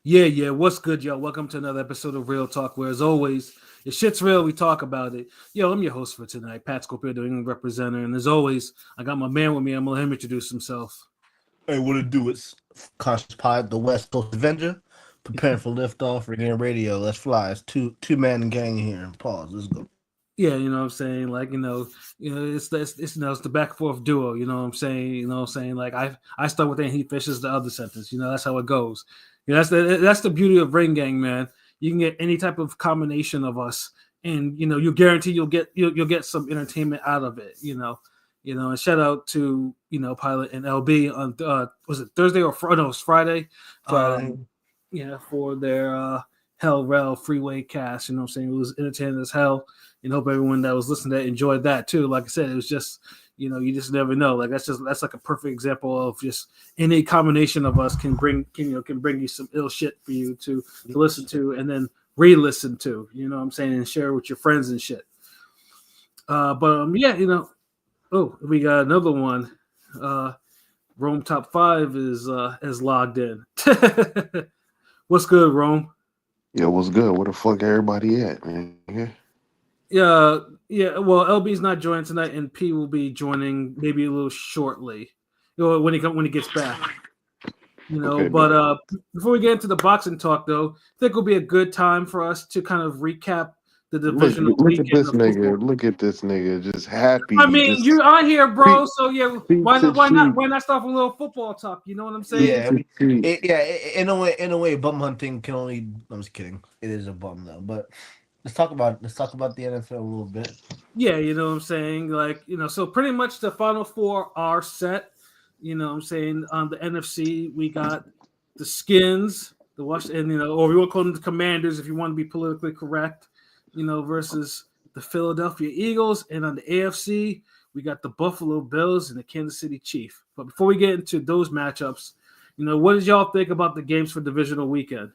Yeah. What's good, yo? Welcome to another episode of Real Talk, where, as always, if shit's real, we talk about it. Yo, I'm your host for tonight, Pat Scorpio, the England representative. And as always, I got my man with me. I'm going to let him introduce himself. Hey, what it do? It's Conscious Pod, the West Coast Avenger, preparing for liftoff. We're getting radio. Let's fly. It's two man gang here. Pause. Let's go. Yeah, you know what I'm saying? Like, it's the back and forth duo, you know what I'm saying? You know what I'm saying? Like, I start with that, he fishes the other sentence. You know, that's how it goes. You know, that's the beauty of Ring Gang, man. You can get any type of combination of us, and you guarantee you'll get some entertainment out of it. And shout out to Pilot and LB on was it Thursday or Friday? No, it was Friday. Friday. For their Hell Rel Freeway cast. You know what I'm saying? It was entertaining as hell. And hope everyone that was listening to that enjoyed that too. Like I said, it was just, you just never know. Like that's like a perfect example of just any combination of us can bring you some ill shit for you to listen to and then re-listen to. You know what I'm saying? And share with your friends and shit. Oh, we got another one. Rome Top 5 is logged in. What's good, Rome? Yo, what's good? Where the fuck everybody at, man? Yeah. Well, LB's not joining tonight, and P will be joining maybe a little shortly. When he gets back. Okay, But before we get into the boxing talk, though, I think it'll be a good time for us to kind of recap the divisional look at weekend this of football. nigga. Look at this nigga, just happy. I mean, Just you are here, bro. feet, So yeah, feet why to not? Why not? cheek, Why not start with a little football talk? You know what I'm feet saying? Yeah, to cheek. in a way, bum hunting can only. I'm just kidding. It is a bum though. But let's talk about the NFL a little bit. Yeah, you know what I'm saying? Like, so pretty much the final four are set. You know what I'm saying? On the NFC, we got the Skins, the Washington, or we will call them the Commanders if you want to be politically correct, versus the Philadelphia Eagles. And on the AFC, we got the Buffalo Bills and the Kansas City Chiefs. But before we get into those matchups, what did y'all think about the games for divisional weekend?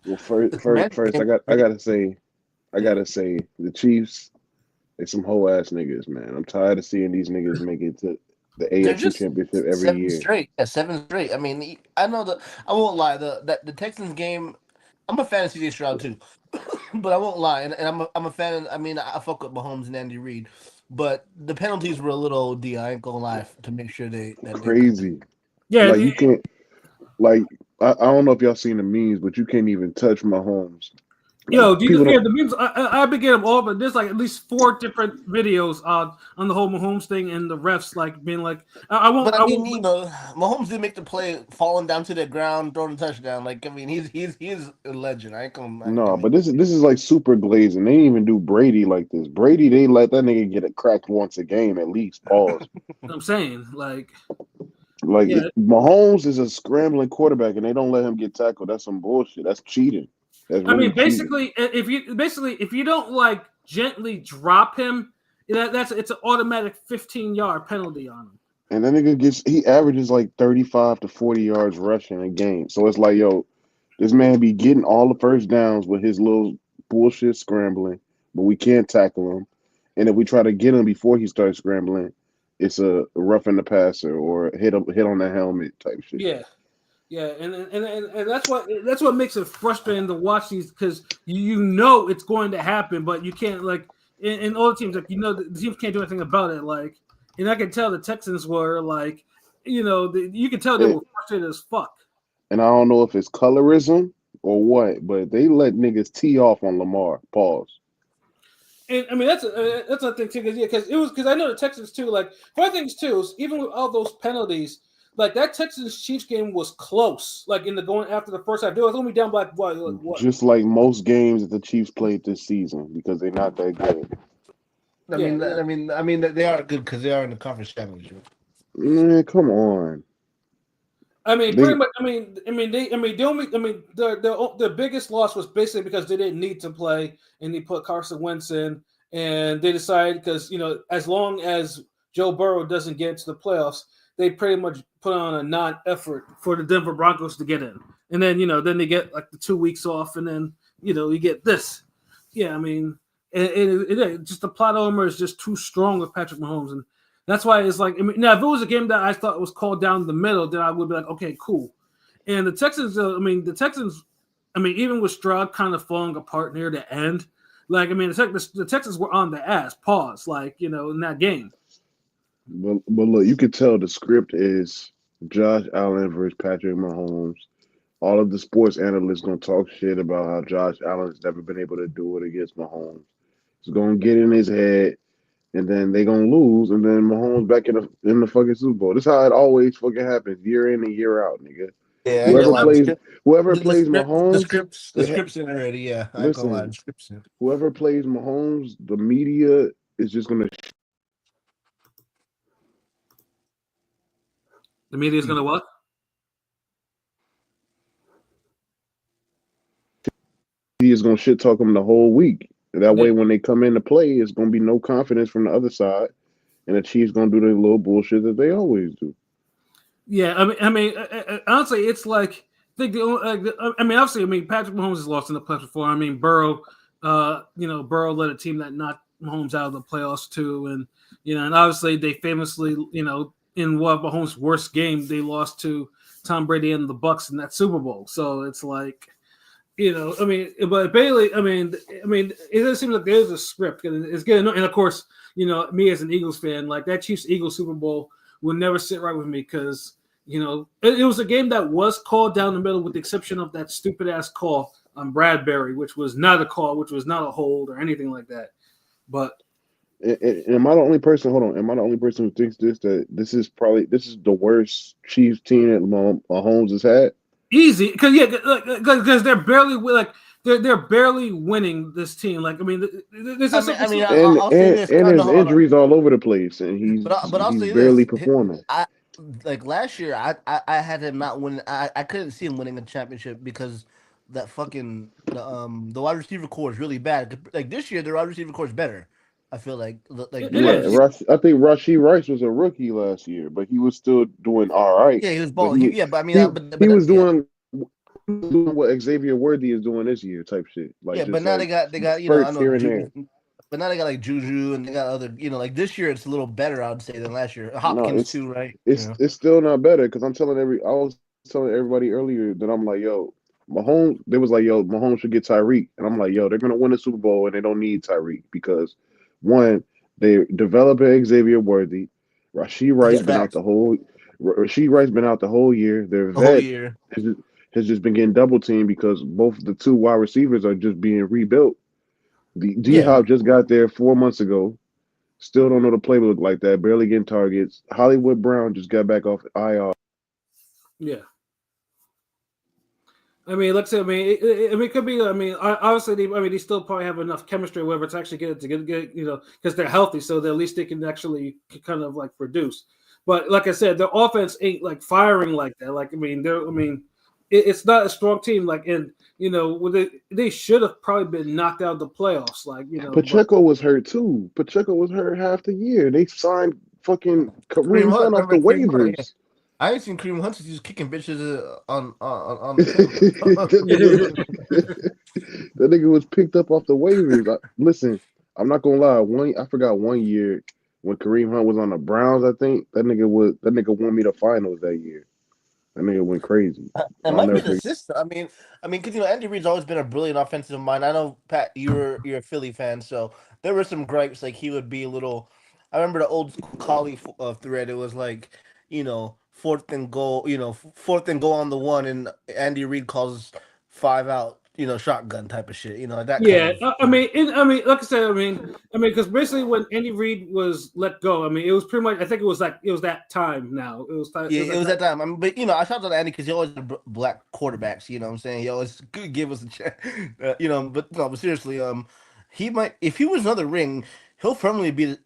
Well, The first, command first, game. I gotta say, the Chiefs, they some hoe ass niggas, man. I'm tired of seeing these niggas make it to the They're AFC just Championship every seven year. straight. Yeah, seven straight. I mean, I know the. I won't lie. The Texans game. I'm a fan of CJ Stroud too, but I won't lie. And I'm a fan. I mean, I fuck with Mahomes and Andy Reid, but the penalties were a little OD. I ain't gonna lie to make sure they got them. Crazy. Yeah, Like you can't. Like I don't know if y'all seen the memes, but you can't even touch Mahomes. Like Yo, do you people yeah don't. the memes? I've been getting them all, but there's like at least four different videos on the whole Mahomes thing and the refs like being like, I won't, But I I mean, won't. Mahomes did make the play, falling down to the ground, throwing a touchdown. Like, I mean, he's a legend. I ain't gonna. I No, mean, but this is like super glazing. They didn't even do Brady like this. Brady, they let that nigga get it cracked once a game at least. Pause. I'm saying like, Like yeah, Mahomes is a scrambling quarterback, and they don't let him get tackled. That's some bullshit. That's cheating. That's I really mean, cheating. if you don't like gently drop him, it's an automatic 15-yard penalty on him. And that nigga he averages like 35 to 40 yards rushing a game. So it's like, yo, this man be getting all the first downs with his little bullshit scrambling, but we can't tackle him. And if we try to get him before he starts scrambling, it's a roughing the passer or hit on the helmet type shit. Yeah. Yeah, and that's what makes it frustrating to watch these because you know it's going to happen, but you can't like in all the teams like the teams can't do anything about it. Like, and I can tell the Texans were like, you can tell they And, were frustrated as fuck. and I don't know if it's colorism or what, but they let niggas tee off on Lamar. Pause. And I mean that's a thing too because I know the Texans too. Like one things too is even with all those penalties. Like that Texans Chiefs game was close. Like in the going after the first half, they was only down by what? Just like most games that the Chiefs played this season because they're not that good. I Yeah, mean, they are good because they are in the conference championship. Man, come on. I mean, They pretty much. The only. The biggest loss was basically because they didn't need to play, and they put Carson Wentz in, and they decided because as long as Joe Burrow doesn't get into the playoffs, they pretty much put on a non-effort for the Denver Broncos to get in, and then they get like the 2 weeks off, and then you get this. Yeah, I mean, just the plot armor is just too strong with Patrick Mahomes, and that's why it's like, now if it was a game that I thought was called down the middle, then I would be like, okay, cool. And the Texans, even with Stroud kind of falling apart near the end, the Texans were on the ass, pause, in that game. But look, you could tell the script is Josh Allen versus Patrick Mahomes. All of the sports analysts gonna talk shit about how Josh Allen's never been able to do it against Mahomes. It's gonna get in his head, and then they gonna lose, and then Mahomes back in the fucking Super Bowl. This is how it always fucking happens, year in and year out, nigga. Yeah, I ain't gonna Whoever lie. plays whoever The plays script, the Mahomes, scripts, the they scripts in already. Yeah, I ain't gonna lie. The listen. scripts in. Whoever plays Mahomes, the media is just gonna. The media's gonna what? He is gonna shit talk them the whole week. That way, Yeah. when they come in to play, it's gonna be no confidence from the other side, and the Chiefs gonna do their little bullshit that they always do. Yeah, honestly, it's like obviously, Patrick Mahomes has lost in the playoffs before. Burrow, Burrow led a team that knocked Mahomes out of the playoffs too, and obviously they famously, in one of Mahomes' worst game, they lost to Tom Brady and the Bucks in that Super Bowl. So it's like, but Bailey, it does seem like there's a script, and it's getting, and of course, me as an Eagles fan, like that Chiefs Eagles Super Bowl will never sit right with me because it was a game that was called down the middle, with the exception of that stupid ass call on Bradbury, which was not a call, which was not a hold or anything like that. But am I the only person? Hold on, am I the only person who thinks that this is the worst Chiefs team that Mahomes has had? Easy, because they're barely they're barely winning this team. I'll say this. And No, there's hold on. injuries all over the place, and but I'll he's say barely this. performing. Like last year, I had him not win. I couldn't see him winning a championship because that fucking the wide receiver core is really bad. Like this year, the wide receiver core is better. I feel like It the Yeah, wide is. receiver. I think Rashee Rice was a rookie last year, but he was still doing all right. Yeah, he was But balling. But I mean, he was yeah, doing what Xavier Worthy is doing this year, type shit. Like yeah. But just now like they got I spurts know here and there. but now they got like Juju and they got other like this year it's a little better I would say than last year. No, Hopkins too, right? it's still not better because I was telling everybody earlier that I'm like, yo, Mahomes. They was like, yo, Mahomes should get Tyreek, and I'm like, yo, they're gonna win the Super Bowl and they don't need Tyreek because one, they developing Xavier Worthy, Rashee Rice Yeah, been out facts. the whole Rashee Rice been out the whole year. Their The whole vet year. has just been getting double teamed because both the two wide receivers are just being rebuilt. The D Yeah, Hop just got there 4 months ago. Still don't know the playbook like that. Barely getting targets. Hollywood Brown just got back off IR. Yeah. Let's say, it could be. Obviously, they still probably have enough chemistry, or whatever, to actually get because they're healthy, so at least they can actually kind of like produce. But like I said, their offense ain't like firing like that. It's not a strong team. They should have probably been knocked out of the playoffs. But Pacheco was hurt too. Pacheco was hurt half the year. They signed fucking Kareem Kareem Hunt. Hunt off the Remember Kareem Hunt? Yeah. waivers. I ain't seen Kareem Hunt since he was kicking bitches on the field. that nigga was picked up off the waivers. Listen, I'm not gonna lie. I forgot one year when Kareem Hunt was on the Browns. I think that nigga won me the finals that year. That nigga went crazy. It I'll might never be the forget. system. Because Andy Reid's always been a brilliant offensive mind. I know Pat, you're a Philly fan, so there were some gripes. Like he would be a little. I remember the old school collie thread. It was like, fourth and goal. Fourth and goal on the one, and Andy Reid calls 5 out. Shotgun type of shit. That kind yeah, of. like I said, because basically when Andy Reid was let go, it was pretty much. I think it was that time. Now it was time. Yeah, it was that time. But I shout out to Andy because he always had black quarterbacks. You know what I'm saying? He always could give us a chance. But no, but seriously, he might if he was another ring, he'll firmly be.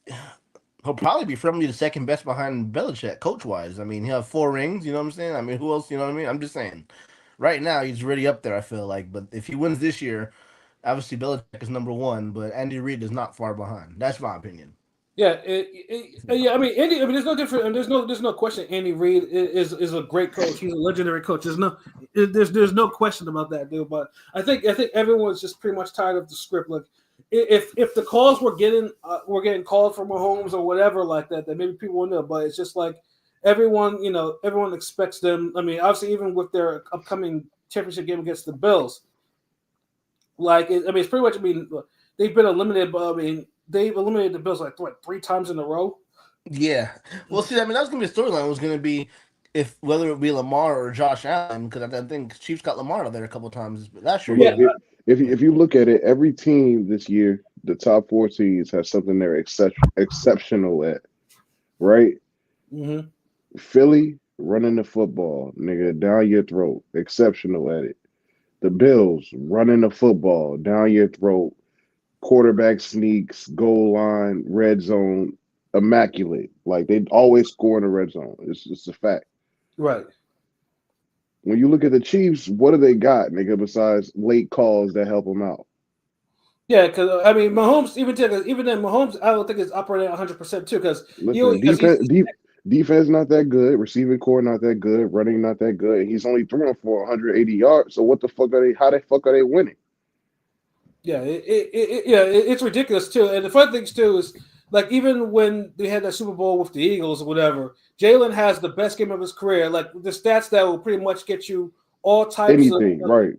He'll probably be firmly the second best behind Belichick, coach wise. He'll have 4 rings. You know what I'm saying? Who else? You know what I mean? I'm just saying. Right now, he's already up there. I feel like, but if he wins this year, obviously Belichick is number one, but Andy Reid is not far behind. That's my opinion. Yeah, yeah. Andy. There's no different. There's no question. Andy Reid is a great coach. He's a legendary coach. There's no question about that, dude. But I think everyone's just pretty much tired of the script. Like, if the calls were getting called from Mahomes or whatever like that, then maybe people will know. But it's just like everyone expects them. I mean, obviously, even with their upcoming championship game against the Bills, it's pretty much. I mean, they've been eliminated, but I mean, they've eliminated the Bills like 3 times in a row. Yeah. Well, see, I mean, that was gonna be a storyline. Was gonna be if whether it be Lamar or Josh Allen, because I think Chiefs got Lamar out there a couple times last year. Well, look, if you look at it, every team this year, the top 4 teams have something they're exceptional at, right? Mm-hmm. Philly running the football, nigga, down your throat, exceptional at it. The Bills running the football down your throat, quarterback sneaks, goal line, red zone, immaculate. Like they always score in the red zone. It's just a fact. Right. When you look at the Chiefs, what do they got, nigga, besides late calls that help them out? Yeah, because I mean, Mahomes even then Mahomes I don't think is operating 100% too because Listen, defense not that good, receiving core not that good, running not that good, and he's only throwing for 180 yards. So what the fuck are they? How the fuck are they winning? Yeah, it's ridiculous too. And the fun things too is like even when they had that Super Bowl with the Eagles or whatever, Jalen has the best game of his career. Like the stats that will pretty much get you all types Anything, of right?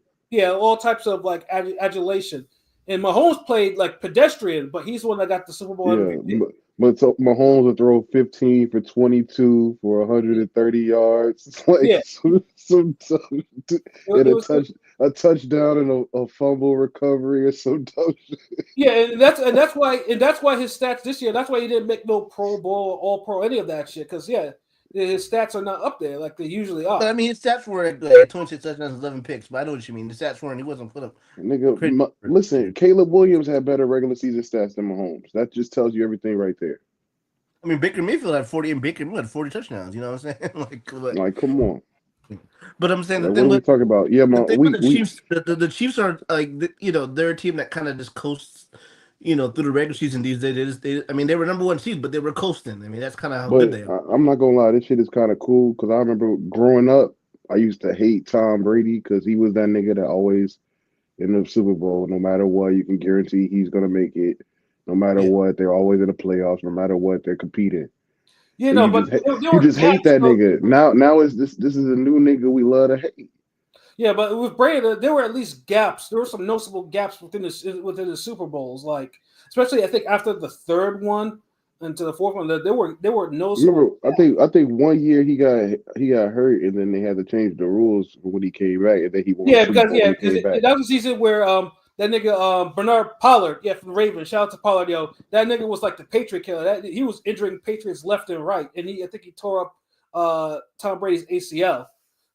all types of like adulation. And Mahomes played like pedestrian, but he's the one that got the Super Bowl Yeah, MVP. but so Mahomes will throw 15 for 22 for 130 yards. It's like Yeah, and it was a touchdown and a fumble recovery or some dumb shit. yeah, and that's why his stats this year. That's why he didn't make no Pro Bowl or All Pro any of that shit. Because his stats are not up there like they usually are. But I mean, his stats were 26 touchdowns, 11 picks. But I know what you mean. The stats weren't. He wasn't put up. Nigga, listen, Caleb Williams had better regular season stats than Mahomes. That just tells you everything right there. I mean, Baker Mayfield had 40, and Baker had 40 touchdowns. You know what I'm saying? Like, come on. But I'm saying Like, the thing what are we with talking about? Yeah, the thing with the we Chiefs, the Chiefs are like they're a team that kind of just coasts, through the regular season these days. I mean, they were number 1 seed, but they were coasting. I mean, that's kind of how good but they are. I'm not gonna lie, this shit is kind of cool because I remember growing up, I used to hate Tom Brady because he was that nigga that always in the Super Bowl, no matter what, you can guarantee he's gonna make it. No matter Yeah. what, they're always in the playoffs. No matter what, they're competing. You And know, you but just there you were just hate gaps. that nigga. Now is this is a new nigga we love to hate. Yeah, but with Brady, there were at least gaps. There were some noticeable gaps within the Super Bowls, like especially I think after the third one and to the fourth one, there were Remember, noticeable. I think one year he got hurt, and then they had to change the rules when he came back, and then he won a Yeah, Super because Bowl when he came back. that was the season where that nigga Bernard Pollard, from the Ravens. Shout out to Pollard, yo. That nigga was like the Patriot killer. He was injuring Patriots left and right, and I think he tore up Tom Brady's ACL.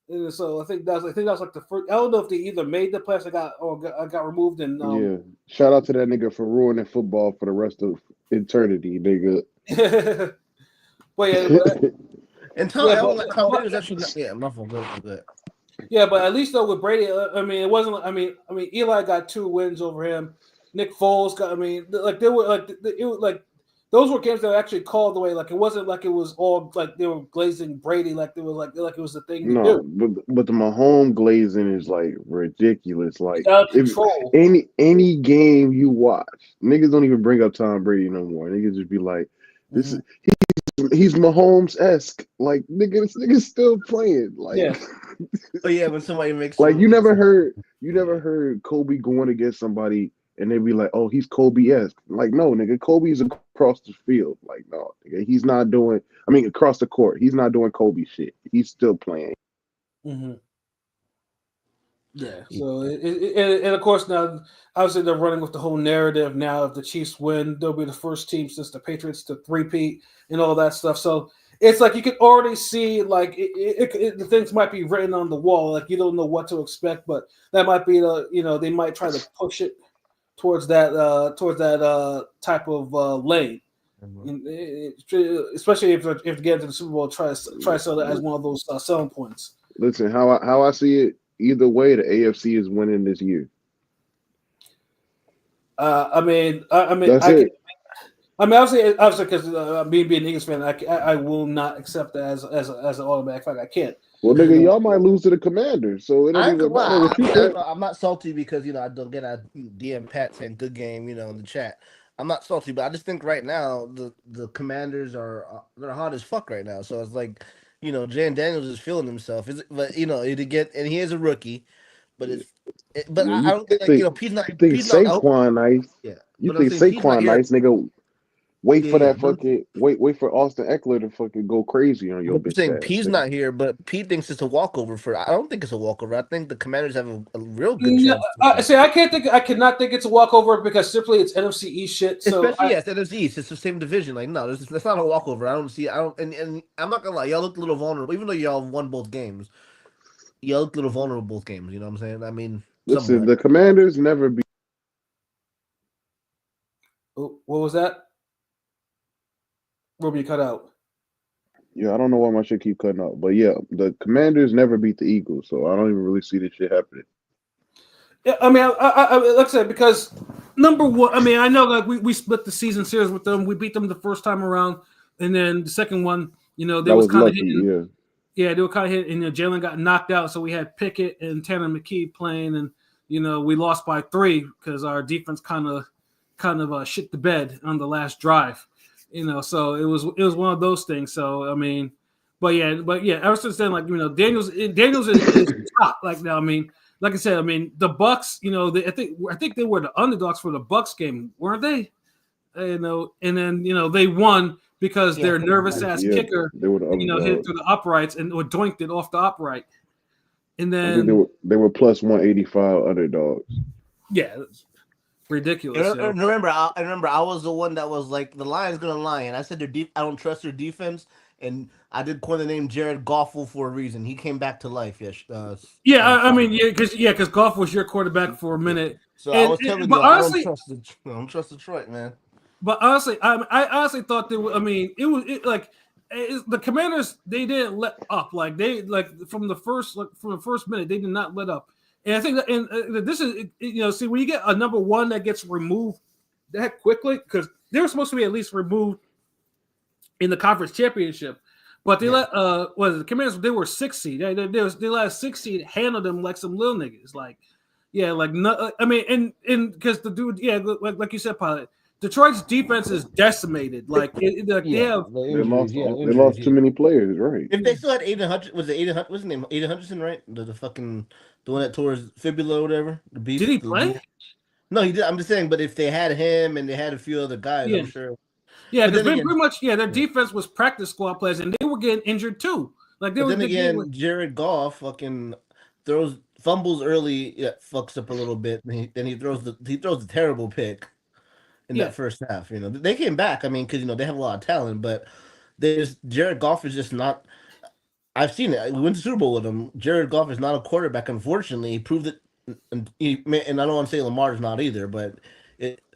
And so I think that was like the first. I don't know if they either made the playoffs or got removed. And Yeah, shout out to that nigga for ruining football for the rest of eternity, nigga. but yeah, And Tom Brady was actually my fault. Good. yeah, but at least though with Brady, I mean, it wasn't. I mean, Eli got 2 wins over him. Nick Foles got. I mean, like they were like it was like those were games that were actually called the way. Like it wasn't like it was all like they were glazing Brady. Like they were like it was the thing to No, do. but the Mahomes glazing is like ridiculous. Like Out of if control. any game you watch, niggas don't even bring up Tom Brady no more. Niggas just be like, this is he's Mahomes esque. Like nigga, this nigga's still playing. Like Yeah. Oh yeah, when somebody makes like you never heard Kobe going against somebody and they be like, oh, he's Kobe-esque. Like, no, nigga, Kobe's across the field. Like, no, nigga, he's not doing, I mean, across the court. He's not doing Kobe shit. He's still playing. Mm-hmm. Yeah. So, and of course, now, obviously, they're running with the whole narrative now. If the Chiefs win, they'll be the first team since the Patriots to three-peat and all that stuff. So, it's like you can already see, like, the things might be written on the wall. Like, you don't know what to expect, but that might be they might try to push it towards that type of lane. Especially if they get into the Super Bowl, try to sell that as one of those selling points. Listen, how I see it, either way, the AFC is winning this year. I mean, That's it. I mean, obviously, because me being an Eagles fan, I will not accept that as an automatic fact. I can't. Well, nigga, y'all might lose to the Commanders, so it don't even matter what you think. I'm not salty because I don't get a DM Pat saying good game, in the chat. I'm not salty, but I just think right now the Commanders are they're hot as fuck right now. So it's like, Jan Daniels is feeling himself. But to get and he is a rookie, but I but mean, I don't think like think you think Pete's not. I hope, Saquon nice? yeah, You but I'm think saying Pete's not Saquon here. nice, nigga? Wait Yeah, for yeah. that fucking wait for Austin Eckler to fucking go crazy on your But I'm bitch saying ass, Pete's nigga. not here, but Pete thinks it's a walkover for. I don't think it's a walkover. I think the Commanders have a real good No, chance. see, I cannot think it's a walkover because simply it's NFC East shit. So Especially yes, NFC East. It's the same division. Like no, that's not a walkover. I don't see. I don't. And I'm not gonna lie. Y'all looked a little vulnerable, even though y'all won both games. Y'all looked a little vulnerable both games. You know what I'm saying? I mean, Listen, somewhat. the Commanders never be. what was that? Ruby cut out. Yeah, I don't know why my shit keep cutting out, but yeah, the Commanders never beat the Eagles, so I don't even really see this shit happening. Yeah, I mean, like I said, because number one, I mean, I know like we split the season series with them. We beat them the first time around, and then the second one, they That was was kind of lucky, hitting. yeah. Yeah, they were kind of hitting. And Jalen got knocked out, so we had Pickett and Tanner McKee playing, and we lost by 3 because our defense kind of shit the bed on the last drive. So it was one of those things. So I mean, but yeah, ever since then, like Daniels is top. Like now, I mean, like I said, I mean the Bucks. I think they were the underdogs for the Bucks game, weren't they? And then they won because Yeah, I their think you're nervous right. ass Yeah, kicker, they were the hit it underdogs. through the uprights and or doinked it off the upright. And I think they then were they were plus 185 underdogs. yeah, it's ridiculous, yo. I remember I was the one that was like the Lions gonna lie, and I said I don't trust their defense, and I did coin the name Jared Goffel for a reason. He came back to life. Yes, Yeah, I mean, because Goff was your quarterback for a yeah. minute, So I and, was telling but you, honestly, I don't trust Detroit, man. I honestly thought that. I mean, the Commanders. They didn't let up. Like they from the first minute, they did not let up. And I think that, and this is see when you get a number one that gets removed that quickly because they were supposed to be at least removed in the conference championship. But they Yeah. let the Commanders, they were 6 seed. They let a 6 seed handle them like some little niggas. Like, yeah, like no, I mean, and because the dude, yeah, like you said, Pilot, Detroit's defense is decimated. Like, like they Yeah, have, the They injuries. lost Yeah, they injuries. lost too Yeah. many players, right? If they still had Aiden Hutch, was it Aiden Hutch? What's his name? Aiden Hutchinson, right? The fucking the one that tore his fibula or whatever. The did beast. he play? No, he did. I'm just saying. But if they had him and they had a few other guys, Yeah, I'm sure. yeah, But because then pretty again, much, yeah, their yeah. defense was practice squad players, and they were getting injured too. Like they But were then the game. again, Jared Goff fucking throws fumbles early, yeah, fucks up a little bit, and he throws the terrible pick in Yeah, that first half. They came back. I mean, because they have a lot of talent, but Jared Goff is just not. I've seen it. We went to Super Bowl with him. Jared Goff is not a quarterback. Unfortunately, he proved it. And I don't want to say Lamar's not either, but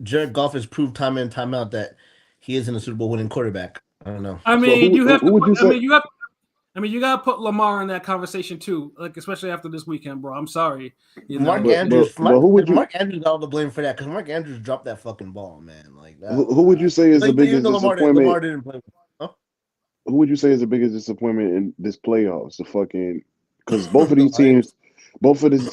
Jared Goff has proved time in time out that he isn't a Super Bowl winning quarterback. I don't know. I So mean, you have who to would put. you say? You gotta put Lamar in that conversation too. Like especially after this weekend, bro. I'm sorry, Mark But but Andrews, but Mark, who would you Mark Andrews got all the blame for that because Mark Andrews dropped that fucking ball, man. Like that. who would you say is But the even biggest though disappointment? Lamar didn't play, huh? Who would you say is the biggest disappointment in this playoffs? The fucking because both of The these teams,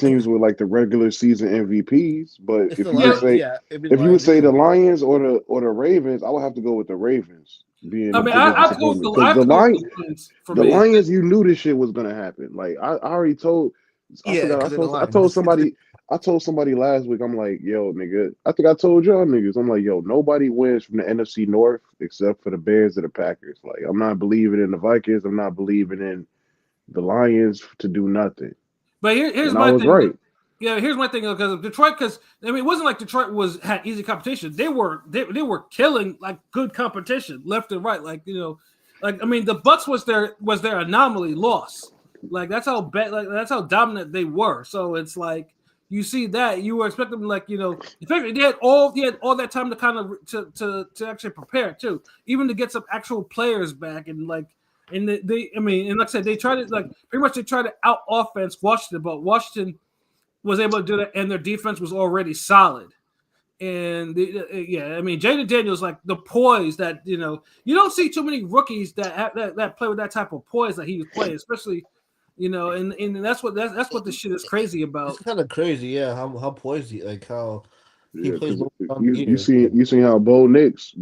Lions. were like the regular season MVPs. But It's if the you would Yeah, Lions. say Yeah, it'd be the if you would Lions say the easily. Lions or the Ravens, I would have to go with the Ravens being I the mean, biggest disappointment I because have to go with the Lions for the me. Lions, you knew this shit was gonna happen. Like I already told, I Yeah, forgot. because they're the I told Lions. somebody. I told somebody last week. I'm like, yo, nigga. I think I told y'all niggas. I'm like, yo, nobody wins from the NFC North except for the Bears or the Packers. Like, I'm not believing in the Vikings. I'm not believing in the Lions to do nothing. But here's And I my was thing. right. Yeah, here's my thing because Detroit. Because I mean, it wasn't like Detroit had easy competition. They were killing like good competition left and right. Like like I mean, the Bucks was their anomaly loss. Like that's how bad. Like that's how dominant they were. So it's like you see that you were expecting like especially they had all that time to kind of to actually prepare too, even to get some actual players back and like. And I mean, and like I said, they tried to like pretty much they tried to out offense Washington, but Washington was able to do that, and their defense was already solid. And yeah, I mean, Jaden Daniels like the poise that you don't see too many rookies that play with that type of poise that he was playing, especially and that's what the shit is crazy It's about. kind of crazy, yeah. How poised he, like how He Yeah, plays because both on the you year. seen how Bo Nix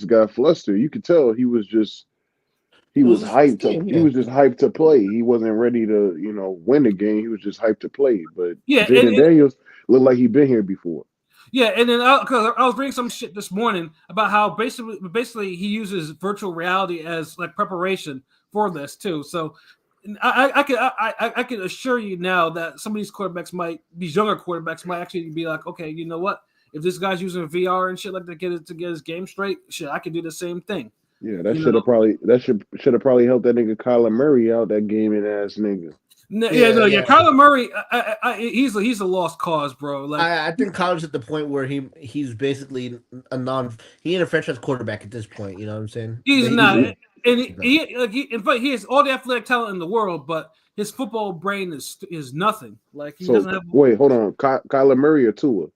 got flustered. You could tell he It was was his first hyped to game, he yeah. was just hyped to play. He wasn't ready to win the game. He was just hyped to play. But Yeah, Jaden Daniels looked like he'd been here before. yeah, and then because I was reading some shit this morning about how basically he uses virtual reality as like preparation for this too. So I can assure you now that some of these younger quarterbacks might actually be like, okay, you know what? If this guy's using VR and shit like that to get his game straight, shit, I can do the same thing. Yeah, that You should know? have probably helped that nigga Kyler Murray out, that gaming ass nigga. Yeah. Kyler Murray, he's a lost cause, bro. Like I think Kyler's at the point where he's basically he ain't a franchise quarterback at this point. You know what I'm saying? he's not, He- and in fact, he has all the athletic talent in the world, but his football brain is nothing. Like he So doesn't have wait, hold on, Kyler Murray or Tua?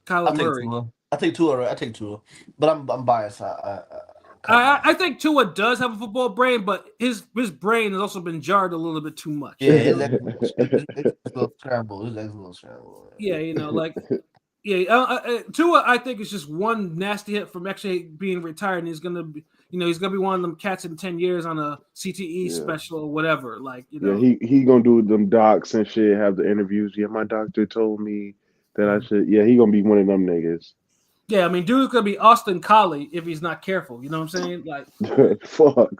Kyler I'll take Murray. Tua. I take Tua. Right? I take Tua, but I'm biased. I think Tua does have a football brain, but his brain has also been jarred a little bit too much. Yeah, his ex a little scramble. His ex a little scramble. Yeah, Tua, I think is just one nasty hit from actually being retired, and he's gonna be one of them cats in 10 years on a CTE Yeah. special or whatever. Like Yeah, he gonna do them docs and shit, have the interviews. Yeah, my doctor told me that I should. Yeah, he gonna be one of them niggas. yeah, I mean, dude's gonna be Austin Collie if he's not careful. You know what I'm saying? Like, Fuck.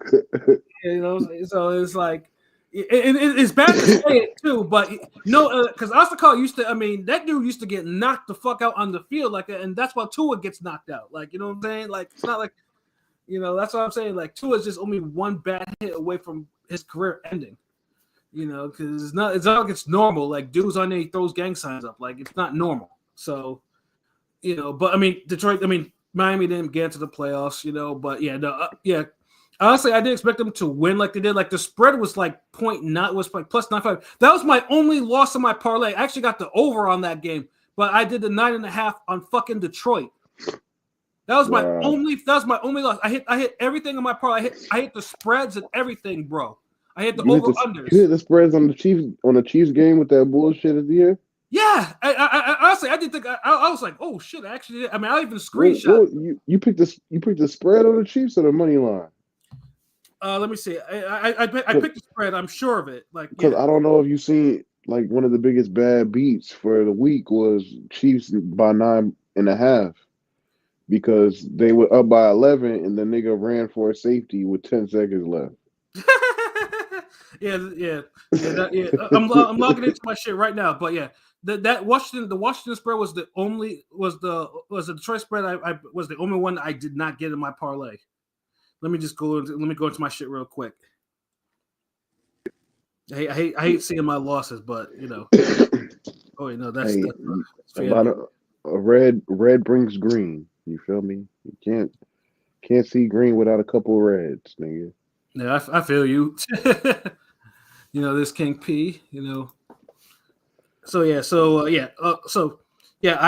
so it's like it's bad to say it too, but no, because Austin Collie used to. I mean, that dude used to get knocked the fuck out on the field like that, and that's why Tua gets knocked out. Like, you know what I'm saying? Like, it's not like that's what I'm saying. Like, Tua's just only one bad hit away from his career ending. Because it's not like it's normal. Like, dudes on there, he throws gang signs up. Like, it's not normal. So, but I mean, Miami didn't get into the playoffs, but yeah. Honestly, I didn't expect them to win like they did. Like the spread was like was like plus 9.5. That was my only loss on my parlay. I actually got the over on that game, but I did the 9.5 on fucking Detroit. That was my only loss. I hit everything on my parlay. I hit the spreads and everything, bro. I hit the over unders. You hit the spreads on the Chiefs game with that bullshit at the end. Yeah, I honestly, I didn't think I was like, oh shit, I actually did. I mean, I even screenshot. You picked the spread on the Chiefs or the money line? Let me see. I picked the spread. I'm sure of it. Like, because I don't know if you seen like one of the biggest bad beats for the week was Chiefs by 9.5 because they were up by 11 and the nigga ran for a safety with 10 seconds left. yeah. I'm logging into my shit right now, but yeah, the Washington spread was the Detroit spread. I was the only one I did not get in my parlay. Let me go into my shit real quick. I hate seeing my losses, but oh wait, no, that's a red brings green. You feel me? You can't see green without a couple of reds, nigga. Yeah, I feel you. This King P. So I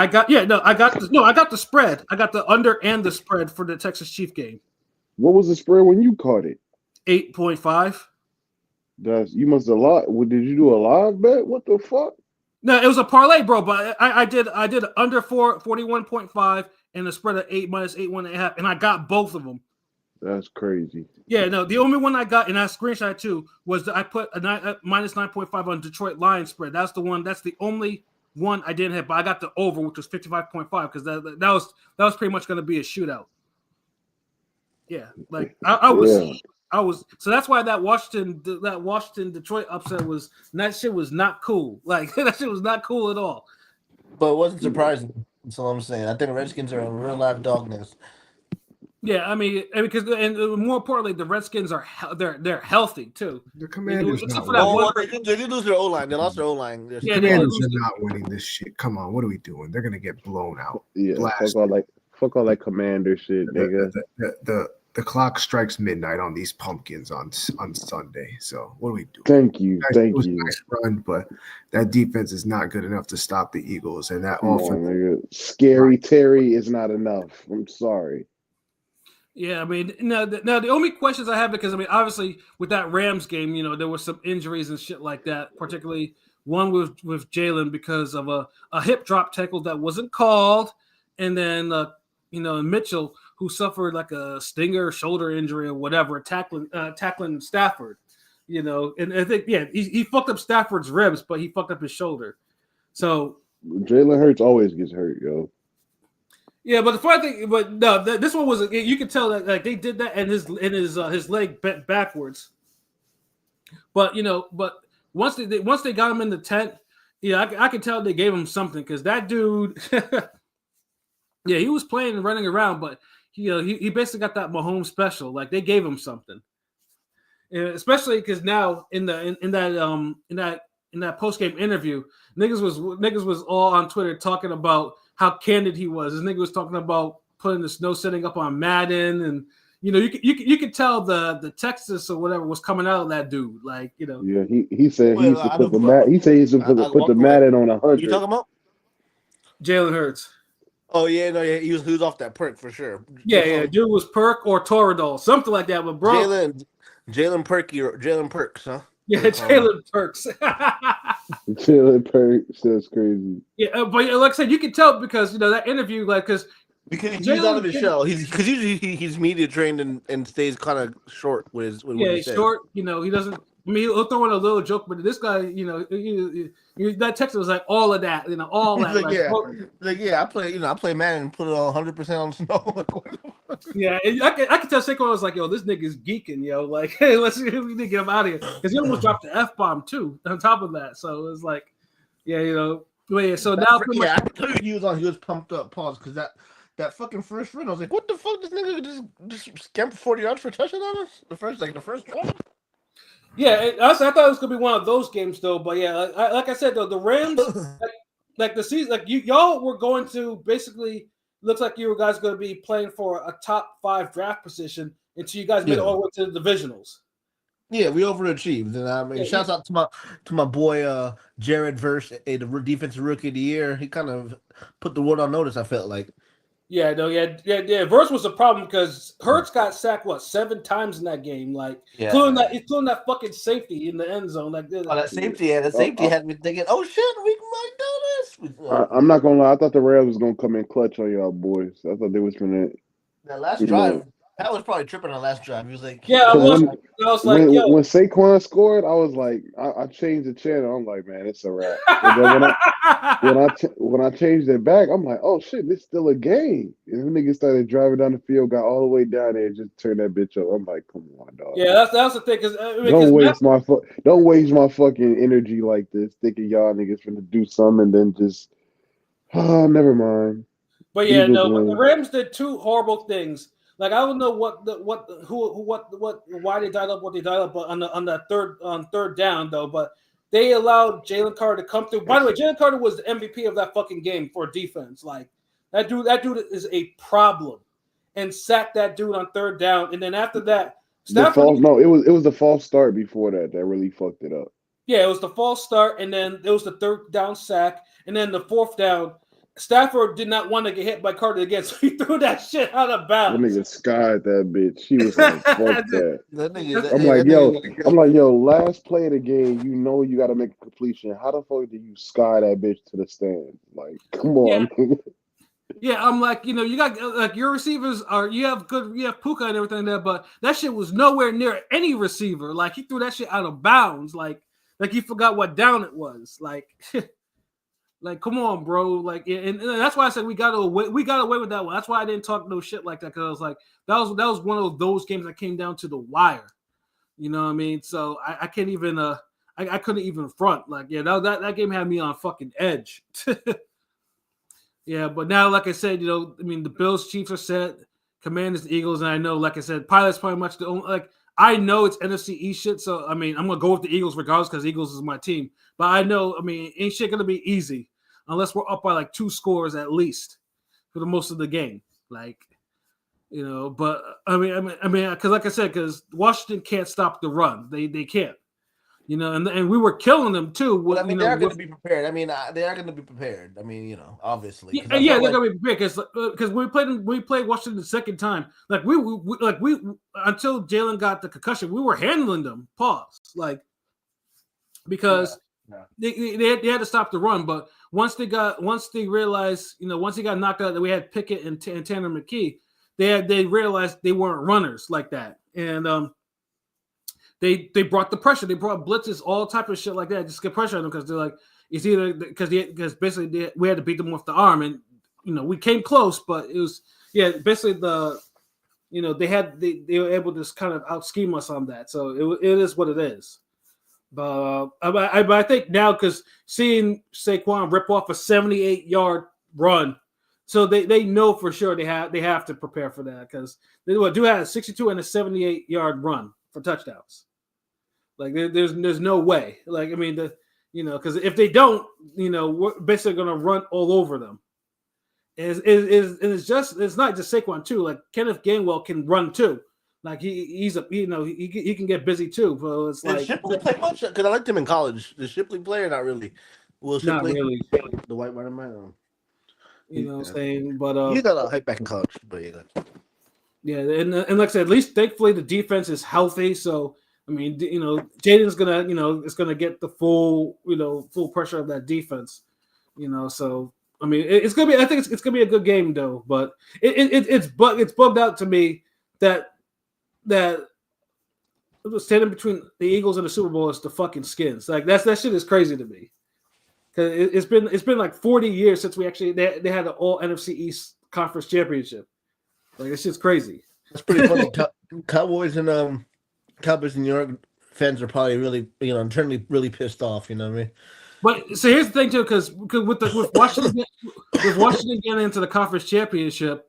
got the spread. I got the under and the spread for the Texas Chief game. What was the spread when you caught it? 8.5. You must have lied. Did you do a live bet? What the fuck? No, it was a parlay, bro. But I did under 41.5 and the spread of 8 minus 8.5, and I got both of them. That's crazy. Yeah, no, the only one I got, and I screenshot too, was that I put a minus 9.5 on Detroit Lions spread. That's the one. That's the only one I didn't hit, but I got the over, which was 55.5, because that was pretty much going to be a shootout. Yeah, like I was. So that's why that Washington Detroit upset that shit was not cool. Like that shit was not cool at all. But it wasn't surprising. That's all I'm saying. I think the Redskins are a real live dog nest. Yeah, I mean, because more importantly, the Redskins are they're healthy too. The Commanders except not for that winning. one. They did lose their O line. They lost their O line. The Commanders are not winning this shit. Come on, what are we doing? They're gonna get blown out. Yeah, fuck all that Commander shit, nigga. The clock strikes midnight on these pumpkins on Sunday. So what do we do? Thank you. Nice run, but that defense is not good enough to stop the Eagles, and that offense. Scary Terry is not enough. I'm sorry. Yeah, I mean, now the only questions I have, because I mean, obviously with that Rams game, there were some injuries and shit like that, particularly one with Jalen because of a hip drop tackle that wasn't called, and then Mitchell, who suffered like a stinger shoulder injury or whatever, tackling Stafford. And I think he fucked up Stafford's ribs, but he fucked up his shoulder. So Jalen Hurts always gets hurt, yo. Yeah, but the funny thing, but no, this one was you could tell that like they did that and his leg bent backwards. But but once they got him in the tent, I could tell they gave him something because that dude, he was playing and running around, but he basically got that Mahomes special. Like they gave him something, and especially because now in that post game interview, niggas was all on Twitter talking about how candid he was. This nigga was talking about putting the snow setting up on Madden, and you could tell the Texas or whatever was coming out of that dude. Like Yeah, he said he used to put the mat. He said he used to put the Madden on 100. You talking about Jalen Hurts? Oh yeah, no, yeah, he was off that perk for sure. Yeah, dude was perk or Toradol, something like that. But bro, Jalen Perks, huh? Yeah, Jalen Perks. Jalen Perks, that's crazy. Yeah, but like I said, you can tell because that interview, like, because he's out of his shell. Because usually he's media trained and stays kind of short with what he says. Short. He doesn't. I mean, he'll throw in a little joke, but this guy, that text was like all of that, all that. I play Madden and put it on 100% on snow. Yeah, I can tell Saquon was like, yo, this nigga's geeking, yo. Like, hey, we need to get him out of here because he almost dropped the F-bomb too. On top of that, so it was like, So now, I tell you, he was pumped up. Pause, because that fucking first run, I was like, what the fuck? This nigga just scammed for 40 yards for a touchdown on us? The first one. Yeah, honestly, I thought it was gonna be one of those games though. But yeah, like I said though, the Rams, like the season, like y'all were going to basically looks like you guys going to be playing for a top 5 draft position until you guys made it all the way to the divisionals. Yeah, we overachieved, and I mean, shouts out to my boy Jared Verse, the defensive rookie of the year. He kind of put the world on notice. I felt like. Yeah. Verse was a problem because Hurts got sacked 7 times in that game, like including that fucking safety in the end zone. Like that safety had me thinking, oh shit, we might do this. I'm not gonna lie, I thought the Rams was gonna come in clutch on y'all boys. I thought they was gonna. That last drive, Pat was probably tripping on the last drive. He was like, when Saquon scored, I was like, I changed the channel. I'm like, man, it's a wrap. And then when I changed it back, I'm like, oh shit, it's still a game. And the nigga started driving down the field, got all the way down there, and just turned that bitch up. I'm like, come on, dog. Yeah, that's the thing. Don't waste my fucking energy like this, thinking y'all niggas finna do something and then just, never mind. But yeah, the Rams did 2 horrible things. Like I don't know why they dialed up what they dialed up, but on third down though, but they allowed Jalen Carter to come through. By the way, Jalen Carter was the MVP of that fucking game for defense. Like that dude is a problem, and sacked that dude on third down. And then after that, it was the false start before that really fucked it up. Yeah, it was the false start, and then it was the third down sack, and then the fourth down. Stafford did not want to get hit by Carter again, so he threw that shit out of bounds. That nigga skied that bitch. He was like, fuck that. I'm like, yo, last play of the game, you got to make a completion. How the fuck did you sky that bitch to the stand? Like, come on. Yeah, I'm like, you got like your receivers you have Puka and everything there, but that shit was nowhere near any receiver. Like he threw that shit out of bounds. Like he forgot what down it was. Like. Like, come on, bro. Like, and that's why I said we got away with that one. That's why I didn't talk no shit like that, because I was like, that was one of those games that came down to the wire. You know what I mean? So I can't even I couldn't even front. Like, yeah, that game had me on fucking edge. Yeah, but now, like I said, I mean, the Bills, Chiefs are set, Commanders, Eagles, and I know, like I said, Pilots probably much the only I know it's NFC East shit, so I mean, I'm gonna go with the Eagles regardless because Eagles is my team. But I know, I mean, ain't shit gonna be easy unless we're up by like 2 scores at least for the most of the game. Like, but I mean, because like I said, because Washington can't stop the run, they can't. And we were killing them too. Well, I mean, they're going to be prepared. I mean, they are going to be prepared. I mean, obviously. Yeah, they're going to be prepared because we played Washington the second time. Like we until Jalen got the concussion, we were handling them. Pause. Like because They had to stop the run, but once they realized, once he got knocked out, that we had Pickett and Tanner McKee, they realized they weren't runners like that, and they brought the pressure. They brought blitzes, all type of shit like that, just get pressure on them because they're like, it's either because basically we had to beat them with the arm, and we came close, but it was basically they were able to just kind of out scheme us on that, so it is what it is. But I think now, because seeing Saquon rip off a 78-yard run, so they know for sure they have to prepare for that, because they do have a 62 and a 78-yard run for touchdowns. Like there's no way. Like I mean because if they don't, we're basically gonna run all over them. It's not just Saquon too. Like Kenneth Gainwell can run too. Like he can get busy too. So it's Did like Shipley play much? Because I liked him in college. Did Shipley play or not really? Will Shipley? not really. The white running man. You know what I'm saying? But he got a lot of hype back in college. But yeah, and like I said, at least thankfully the defense is healthy. So I mean, Jaden's gonna is gonna get the full pressure of that defense. So I mean, it's gonna be. I think it's gonna be a good game though. But it's bugged out to me that standing between the Eagles and the Super Bowl is the fucking Skins. Like that shit is crazy to me. Because it's been like 40 years since we actually they had the all NFC East Conference Championship. Like it's just crazy. That's pretty funny. Cowboys and New York fans are probably really internally really pissed off. You know what I mean? But so here's the thing too, because with Washington getting into the conference championship,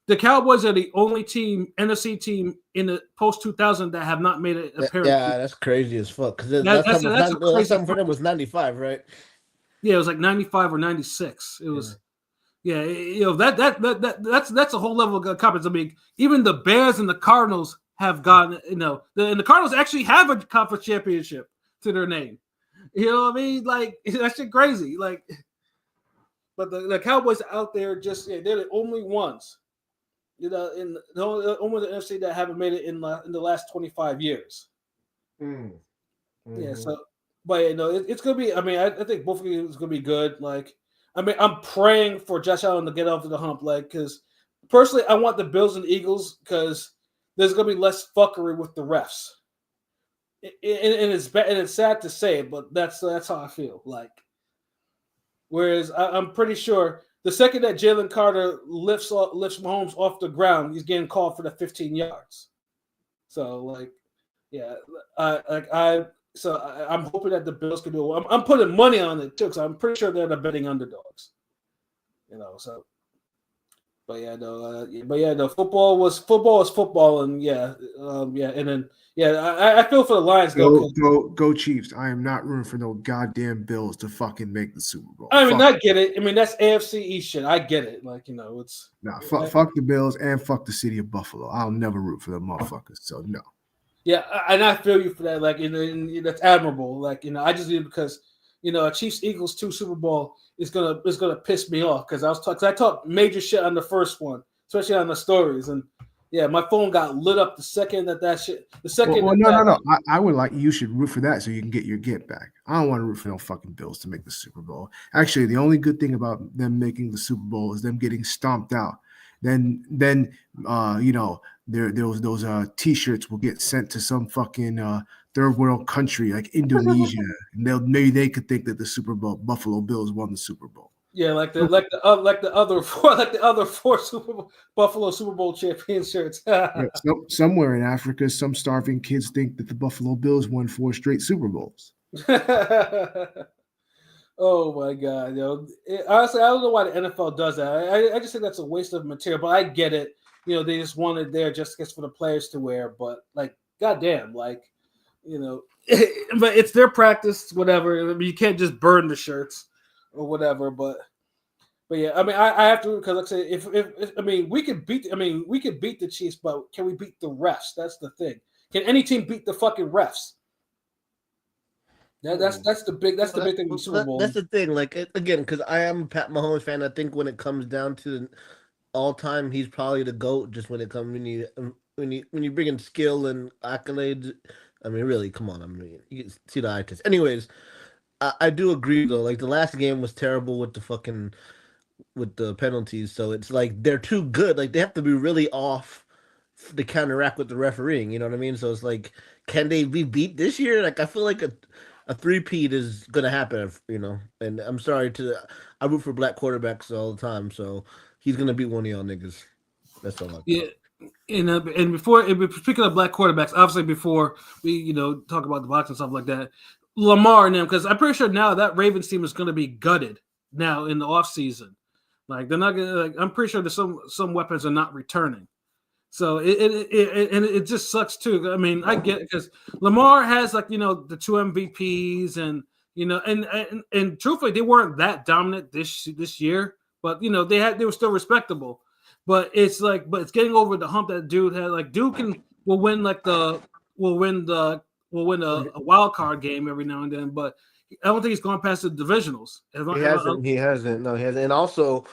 the Cowboys are the only NFC team in the post 2000 that have not made an appearance. Yeah, that's crazy as fuck. Because last time for them was 95, right? Yeah, it was like 95 or 96. It was, that's a whole level of confidence. I mean, even the Bears and the Cardinals have gotten, and the Cardinals actually have a conference championship to their name. You know what I mean? Like that shit crazy. Like, but the Cowboys out there they're the only ones. In almost the NFC that haven't made it in the last 25 years. Mm-hmm. Yeah, so but it's gonna be. I mean, I think both of you is gonna be good. Like, I mean, I'm praying for Josh Allen to get over the hump. Like, because personally, I want the Bills and Eagles because there's gonna be less fuckery with the refs. And it's sad to say, but that's how I feel. Like, whereas I'm pretty sure. The second that Jalen Carter lifts Mahomes off the ground, he's getting called for the 15 yards. So, like, yeah, I'm hoping that the Bills can do it. I'm putting money on it too, because I'm pretty sure they're the betting underdogs. So, but yeah, no, football was football, and and then I feel for the Lions. Go Chiefs! I am not rooting for no goddamn Bills to fucking make the Super Bowl. I mean, I get it. I mean, that's AFC East shit. I get it. Like it's fuck the Bills and fuck the city of Buffalo. I'll never root for them motherfuckers. So no. Yeah, and I feel you for that. Like and that's admirable. Like I just do it because a Chiefs Eagles 2 Super Bowl is gonna piss me off because I talked major shit on the first one, especially on the stories, and yeah, my phone got lit up the second that shit. The second. No. I would like you should root for that so you can get your get back. I don't want to root for no fucking Bills to make the Super Bowl. Actually, the only good thing about them making the Super Bowl is them getting stomped out. Then those T-shirts will get sent to some fucking third world country like Indonesia, and maybe they could think that the Super Bowl Buffalo Bills won the Super Bowl. Yeah, like the other four Buffalo Super Bowl champion shirts. Somewhere in Africa, some starving kids think that the Buffalo Bills won 4 straight Super Bowls. Oh my God, honestly, I don't know why the NFL does that. I just think that's a waste of material. But I get it. They just want it there just for the players to wear. But like, goddamn, like, but it's their practice, whatever. I mean, you can't just burn the shirts or whatever. But yeah, I mean, I have to, because like I say, if I mean, we could beat the Chiefs, but can we beat the refs? That's the thing. Can any team beat the fucking refs? That's the big thing with Super Bowl. That's the thing. Like again, because I am a Pat Mahomes fan. I think when it comes down to all time, he's probably the GOAT. Just when it comes when you bring in skill and accolades. I mean, really, come on. I mean, you can see the eye test. Anyways, I do agree though. Like the last game was terrible with the penalties. So it's like they're too good. Like they have to be really off to counteract with the refereeing. You know what I mean? So it's like, can they be beat this year? Like I feel like a three-peat is gonna happen. And I'm sorry I root for black quarterbacks all the time. So he's gonna beat one of y'all niggas. That's all I got. Yeah. And before, speaking of black quarterbacks, obviously before we talk about the box and stuff like that, Lamar and them, because I'm pretty sure now that Ravens team is going to be gutted now in the offseason. Like they're not gonna. Like, I'm pretty sure there's some weapons are not returning. So it just sucks too. I mean, I get it because Lamar has the 2 MVPs and truthfully they weren't that dominant this year, but they were still respectable. But it's getting over the hump that dude had. Like dude will win a wild card game every now and then, but I don't think he's going past the divisionals. He hasn't. He hasn't. No, he hasn't. And also,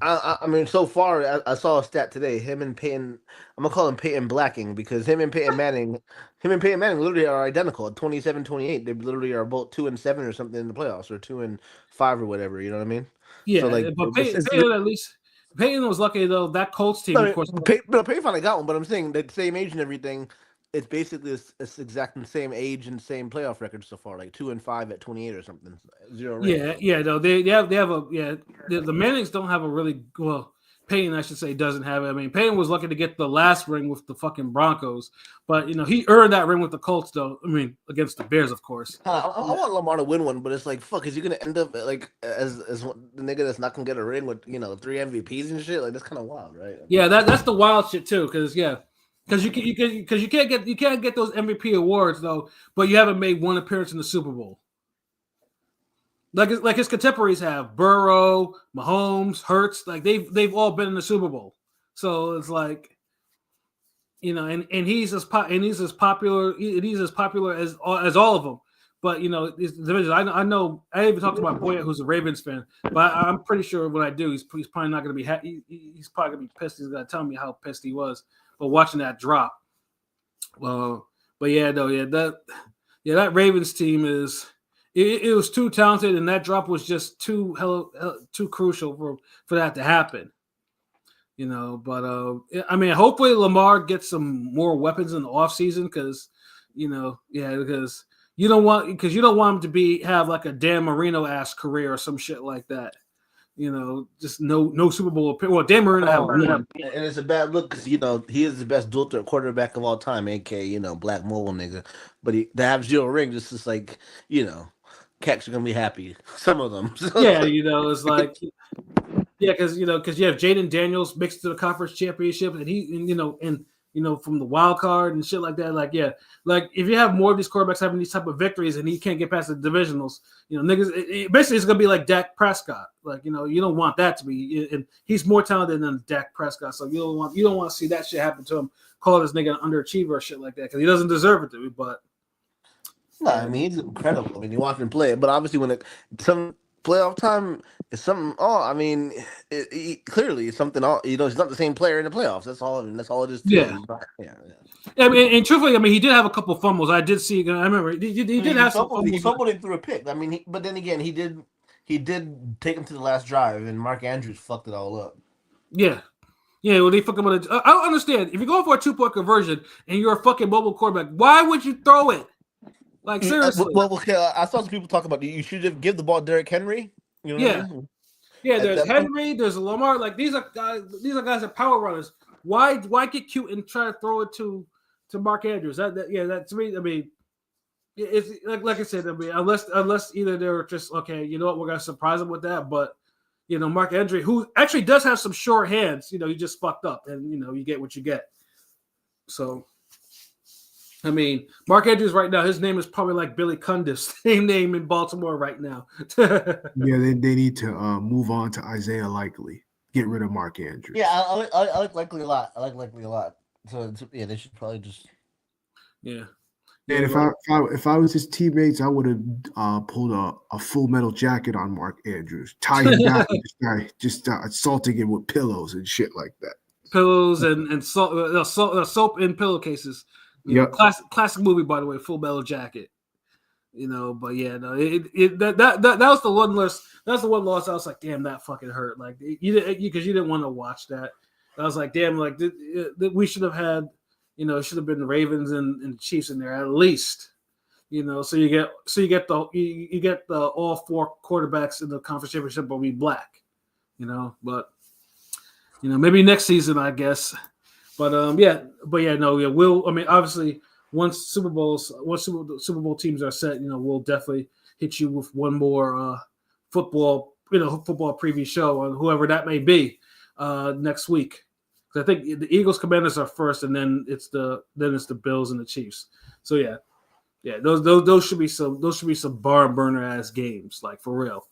I mean, so far, I saw a stat today. Him and Peyton, I'm gonna call him Peyton Blacking because him and Peyton Manning literally are identical. At 27-28, they literally are both 2-7 or something in the playoffs, or 2-5 or whatever. You know what I mean? Yeah, So like, but Peyton at least Peyton was lucky though. That Colts team, of course. Peyton finally got one, but I'm saying the same age and everything. It's basically it's exactly the same age and same playoff record so far, like 2-5 at 28 or something. 0 rings. Yeah. No, they have the Mannings don't have a really well. Payne, I should say, doesn't have it. I mean, Payne was lucky to get the last ring with the fucking Broncos, but he earned that ring with the Colts, though. I mean, against the Bears, of course. I want Lamar to win one, but it's like, fuck, is he gonna end up like as the nigga that's not gonna get a ring with 3 MVPs and shit? Like that's kind of wild, right? Yeah, that's the wild shit too, because you can't get those MVP awards though, but you haven't made one appearance in the Super Bowl. Like his contemporaries have Burrow, Mahomes, Hurts, like they've all been in the Super Bowl. So it's like, and he's as popular as all of them. But these divisions, I know I even talked to my boy who's a Ravens fan, but I'm pretty sure when I do, he's probably not going to be happy. He's probably going to be pissed. He's going to tell me how pissed he was. But watching that drop, that Ravens team is. It was too talented, and that drop was just too crucial for that to happen. But I mean, hopefully Lamar gets some more weapons in the offseason because you don't want him to have like a Dan Marino ass career or some shit like that. Just no Super Bowl appearance. Well, Dan Marino had one, and it's a bad look because he is the best dual threat quarterback of all time, aka black mobile nigga. But to have 0 rings, it's just like cats are gonna be happy. Some of them. Yeah, it's like because you have Jaden Daniels mixed to the conference championship, and from the wild card and shit like that. Like if you have more of these quarterbacks having these type of victories and he can't get past the divisionals, niggas, basically it's gonna be like Dak Prescott. Like you don't want that to be, and he's more talented than Dak Prescott, so you don't want to see that shit happen to him. Call this nigga an underachiever or shit like that because he doesn't deserve it to be, but. No, I mean he's incredible. I mean you watch him play, but obviously when some playoff time is something. Oh, I mean, clearly it's something. He's not the same player in the playoffs. That's all. That's all it is. Yeah. I mean, and truthfully, I mean, he did have a couple of fumbles. I did see. I remember he did have some fumbles. He fumbled and threw a pick. I mean, but then again, he did take him to the last drive, and Mark Andrews fucked it all up. Yeah. Yeah, well, they fucking. I don't understand. If you're going for a 2-point conversion and you're a fucking mobile quarterback, why would you throw it? Like seriously. Well, I saw some people talk about you should have give the ball to Derrick Henry. You know what I mean? Yeah. There's Henry. There's Lamar. Like these are guys that are power runners. Why get cute and try to throw it to Mark Andrews? That to me. I mean, it's like I said. I mean, unless either they're just okay. You know what? We're gonna surprise them with that. But Mark Andrews, who actually does have some short hands. He just fucked up, and you get what you get. So. I mean, Mark Andrews right now, his name is probably like Billy Cundiff, same name in Baltimore right now. Yeah, they need to move on to Isaiah Likely. Get rid of Mark Andrews. Yeah, I like Likely a lot. I like Likely a lot. So yeah, they should probably just. Yeah. And if I was his teammates, I would have pulled a Full Metal Jacket on Mark Andrews, tie him down, just assaulting him with pillows and shit like that. Pillows and soap in pillowcases. Classic movie, by the way, Full Metal Jacket. But yeah, no, that was the one loss. That's the one loss. I was like, damn, that fucking hurt. Like you didn't because you didn't want to watch that. I was like, damn, like we should have had, it should have been the Ravens and Chiefs in there at least. So you get the all four quarterbacks in the conference championship will be black. But maybe next season, I guess. But obviously once Super Bowl teams are set, we'll definitely hit you with one more football preview show on whoever that may be next week. I think the Eagles Commanders are first, and then it's the Bills and the Chiefs. So yeah, those should be some barn burner ass games, like for real.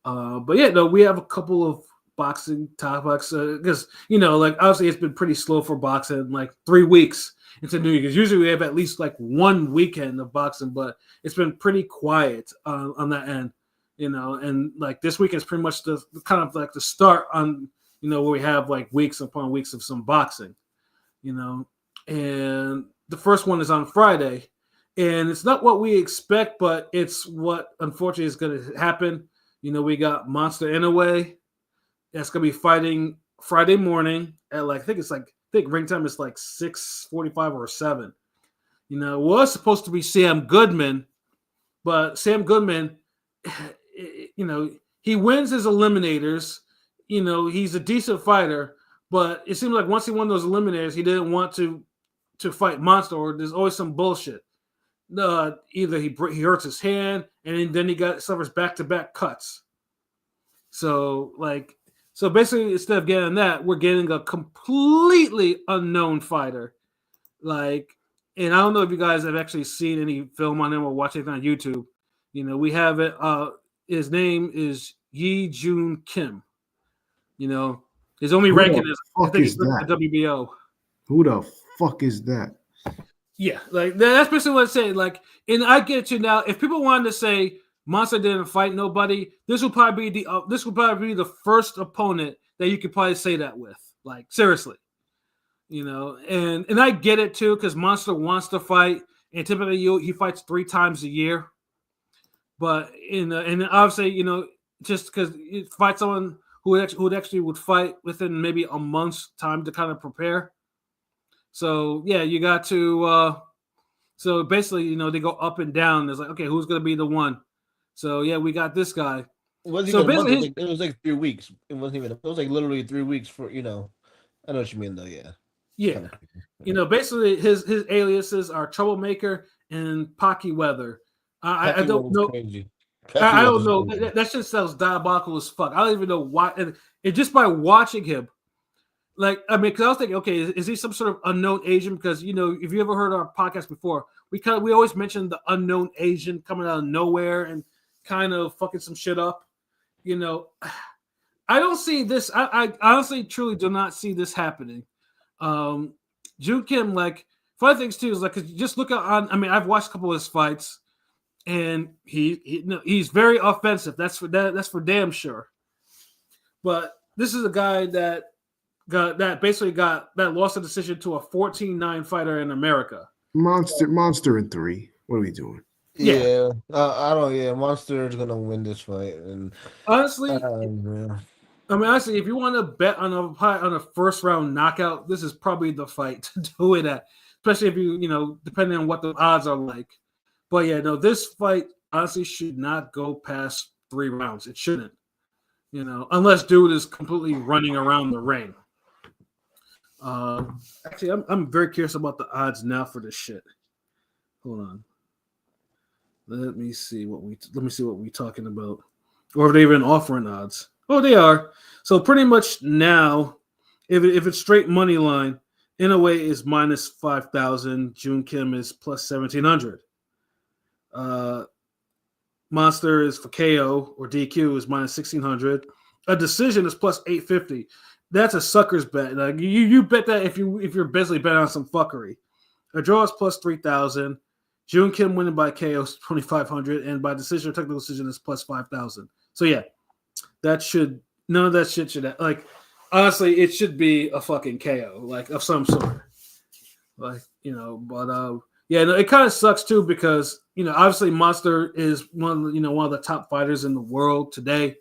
But yeah, no, we have a couple of boxing topics because like obviously it's been pretty slow for boxing, like 3 weeks into New Year. Because usually we have at least like 1 weekend of boxing, but it's been pretty quiet on that end, and like this week is pretty much the kind of like the start on where we have like weeks upon weeks of some boxing, and the first one is on Friday, and it's not what we expect, but it's what unfortunately is going to happen. We got Monster Inoue that's going to be fighting Friday morning at I think ring time is like 6:45 or 7. Was supposed to be Sam Goodman, but Sam Goodman, he wins his eliminators. He's a decent fighter, but it seems like once he won those eliminators, he didn't want to fight Monster, or there's always some bullshit. Either he hurts his hand, and then he suffers back-to-back cuts. So basically, instead of getting that, we're getting a completely unknown fighter. And I don't know if you guys have actually seen any film on him or watched it on YouTube. We have it. His name is Yi Jun Kim. His only ranking is I think he's the WBO. Who the fuck is that? Yeah, like that's basically what I'm saying. Like, and I get you now. If people wanted to say Monster didn't fight nobody, this would probably be the first opponent that you could probably say that with. Like, seriously, and I get it too because Monster wants to fight, and typically he fights 3 times a year. But and obviously just because you fight someone who would fight within maybe a month's time to kind of prepare. So yeah, you got to. So basically, they go up and down. It's like, okay, who's going to be the one? So yeah, we got this guy. It wasn't even a month. It was like 3 weeks. It wasn't even. It was like literally 3 weeks for I know what you mean though. Yeah. Yeah. Basically his aliases are Troublemaker and Pocky Weather. I don't know. I don't know. That shit sounds diabolical as fuck. I don't even know why. And just by watching him. Because I was thinking, okay, is he some sort of unknown Asian? Because if you ever heard our podcast before, we always mention the unknown Asian coming out of nowhere and kind of fucking some shit up. I don't see this. I honestly, truly do not see this happening. Jun Kim, funny things too is because just look on. I've watched a couple of his fights, and he's very offensive. That's for damn sure. But this is a guy that lost a decision to a 14-9 fighter in America. Monster in 3. What are we doing? Yeah. I don't. Yeah, Monster is gonna win this fight. And honestly, honestly, if you want to bet on a first round knockout, this is probably the fight to do it at. Especially if you depending on what the odds are like. But yeah, no, this fight honestly should not go past 3 rounds. It shouldn't. Unless dude is completely running around the ring. Actually, I'm very curious about the odds now for this shit. Hold on. Let me see what we're talking about, or if they're even offering odds. Oh, they are. So pretty much now, if it's straight money line, Inoue is minus 5,000. Jun Kim is plus 1,700. Monster is for KO or DQ is minus 1,600. A decision is plus 850. That's a sucker's bet. Like you bet that if you're basically betting on some fuckery. A draw is plus 3,000. Jun Kim winning by KO is 2,500, and by decision or technical decision is plus 5,000. So yeah, none of that shit should honestly it should be a fucking KO of some sort. But it kind of sucks too because obviously Monster is one of the top fighters in the world today.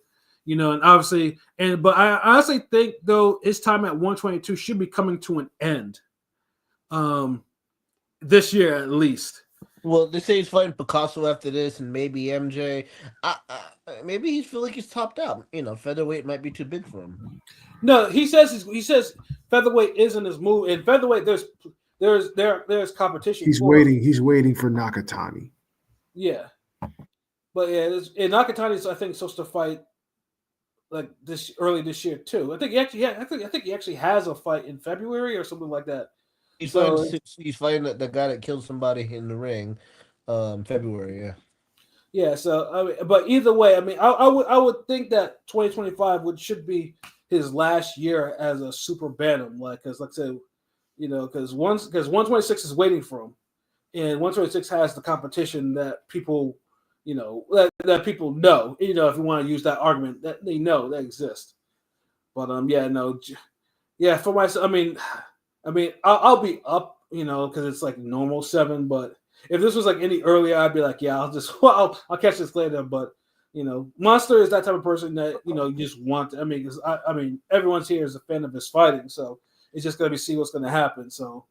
And obviously, but I honestly think though his time at 122 should be coming to an end. This year at least. Well, they say he's fighting Picasso after this, and maybe MJ. Maybe he feel like he's topped out. Featherweight might be too big for him. No, he says featherweight isn't his move. In featherweight, there's competition. He's waiting for Nakatani. Yeah, but yeah, and Nakatani's I think supposed to fight like early this year too. I think he actually has a fight in February or something like that. He's fighting the guy that killed somebody in the ring, February. Yeah. Yeah. So but either way, I would think that 2025 should be his last year as a super bantam, because like I said, because 126 is waiting for him, and 126 has the competition that people, that people know, if you want to use that argument that they know that exists. But for myself, I'll be up, because it's like normal 7. But if this was like any earlier, I'd be like, yeah, I'll catch this later. But Monster is that type of person that you just want. Because everyone's here is a fan of his fighting, so it's just gonna be see what's gonna happen. So,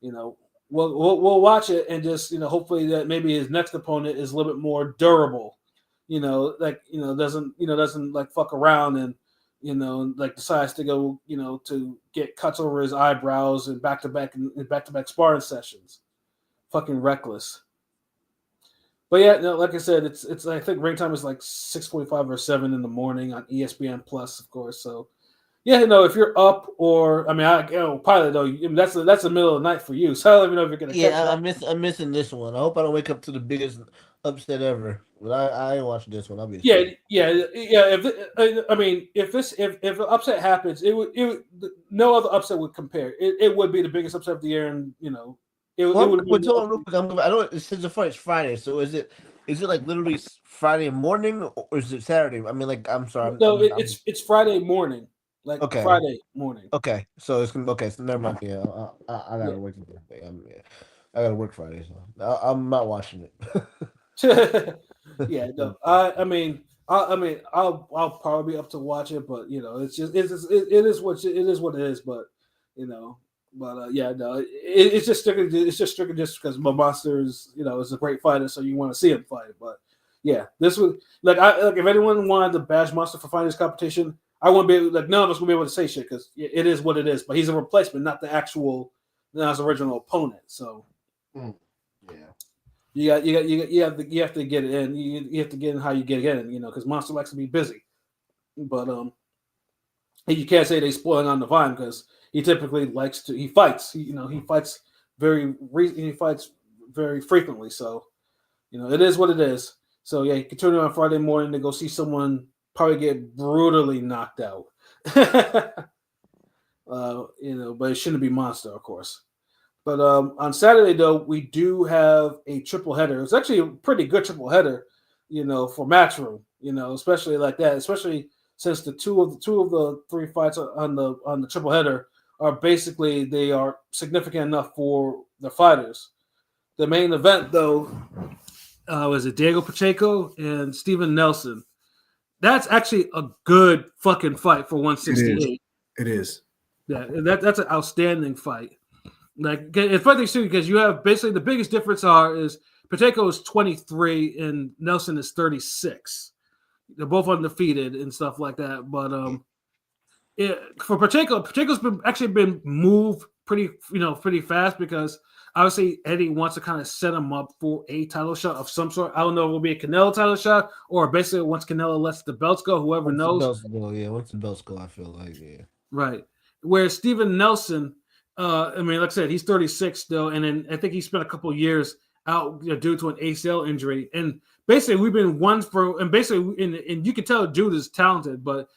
we'll watch it and just hopefully that maybe his next opponent is a little bit more durable. Doesn't like fuck around and decides to go, to get cuts over his eyebrows and back-to-back sparring sessions. Fucking reckless. But yeah, like I said, it's I think ring time is like 6:45 or 7 in the morning on ESPN Plus, of course. So yeah, if you're up or pilot though, that's the middle of the night for you. So I don't even know if you're gonna. Yeah, I'm missing this one. I hope I don't wake up to the biggest upset ever. But I ain't watching this one. I'll be asleep. Yeah. If the upset happens, it would no other upset would compare. It would be the biggest upset of the year, and it would. I know it says the fight is Friday, so is it like literally Friday morning or is it Saturday? I'm sorry. It's Friday morning. Okay. Friday morning. Okay, so it's okay. So never mind. Yeah, I gotta work today. I gotta work Friday, so I'm not watching it. Yeah, no. I'll probably be up to watch it, but it is what it is. But it's just strictly just because Monster is is a great fighter, so you want to see him fight. But yeah, this would if anyone wanted to bash Monster for fighting this competition, I won't be none of us will be able to say shit because it is what it is. But he's a replacement, not the actual, his original opponent. So yeah, you have to get it in. You have to get in how you get it in. Because Monster likes to be busy. But you can't say they spoiling on the vine because he typically likes to. He fights. He fights very frequently. So it is what it is. So yeah, you can turn it on Friday morning to go see someone probably get brutally knocked out. But it shouldn't be Monster, of course. But on Saturday, though, we do have a triple header. It's actually a pretty good triple header, for Matchroom. Especially like that. Especially since the two of the 3 fights on the triple header are basically they are significant enough for the fighters. The main event, though, was it Diego Pacheco and Steven Nelson. That's actually a good fucking fight for 168. It is. Yeah, that's an outstanding fight. It's funny too because you have basically the biggest difference is Pacheco is 23 and Nelson is 36. They're both undefeated and stuff like that. But for Pacheco's been moved pretty fast because obviously Eddie wants to kind of set him up for a title shot of some sort. I don't know if it will be a Canelo title shot or basically once Canelo lets the belts go, whoever knows. Once the belts go, I feel like right. Where Steven Nelson, like I said, he's 36 still, and then I think he spent a couple of years out due to an ACL injury. And basically, we've been and you can tell dude is talented, but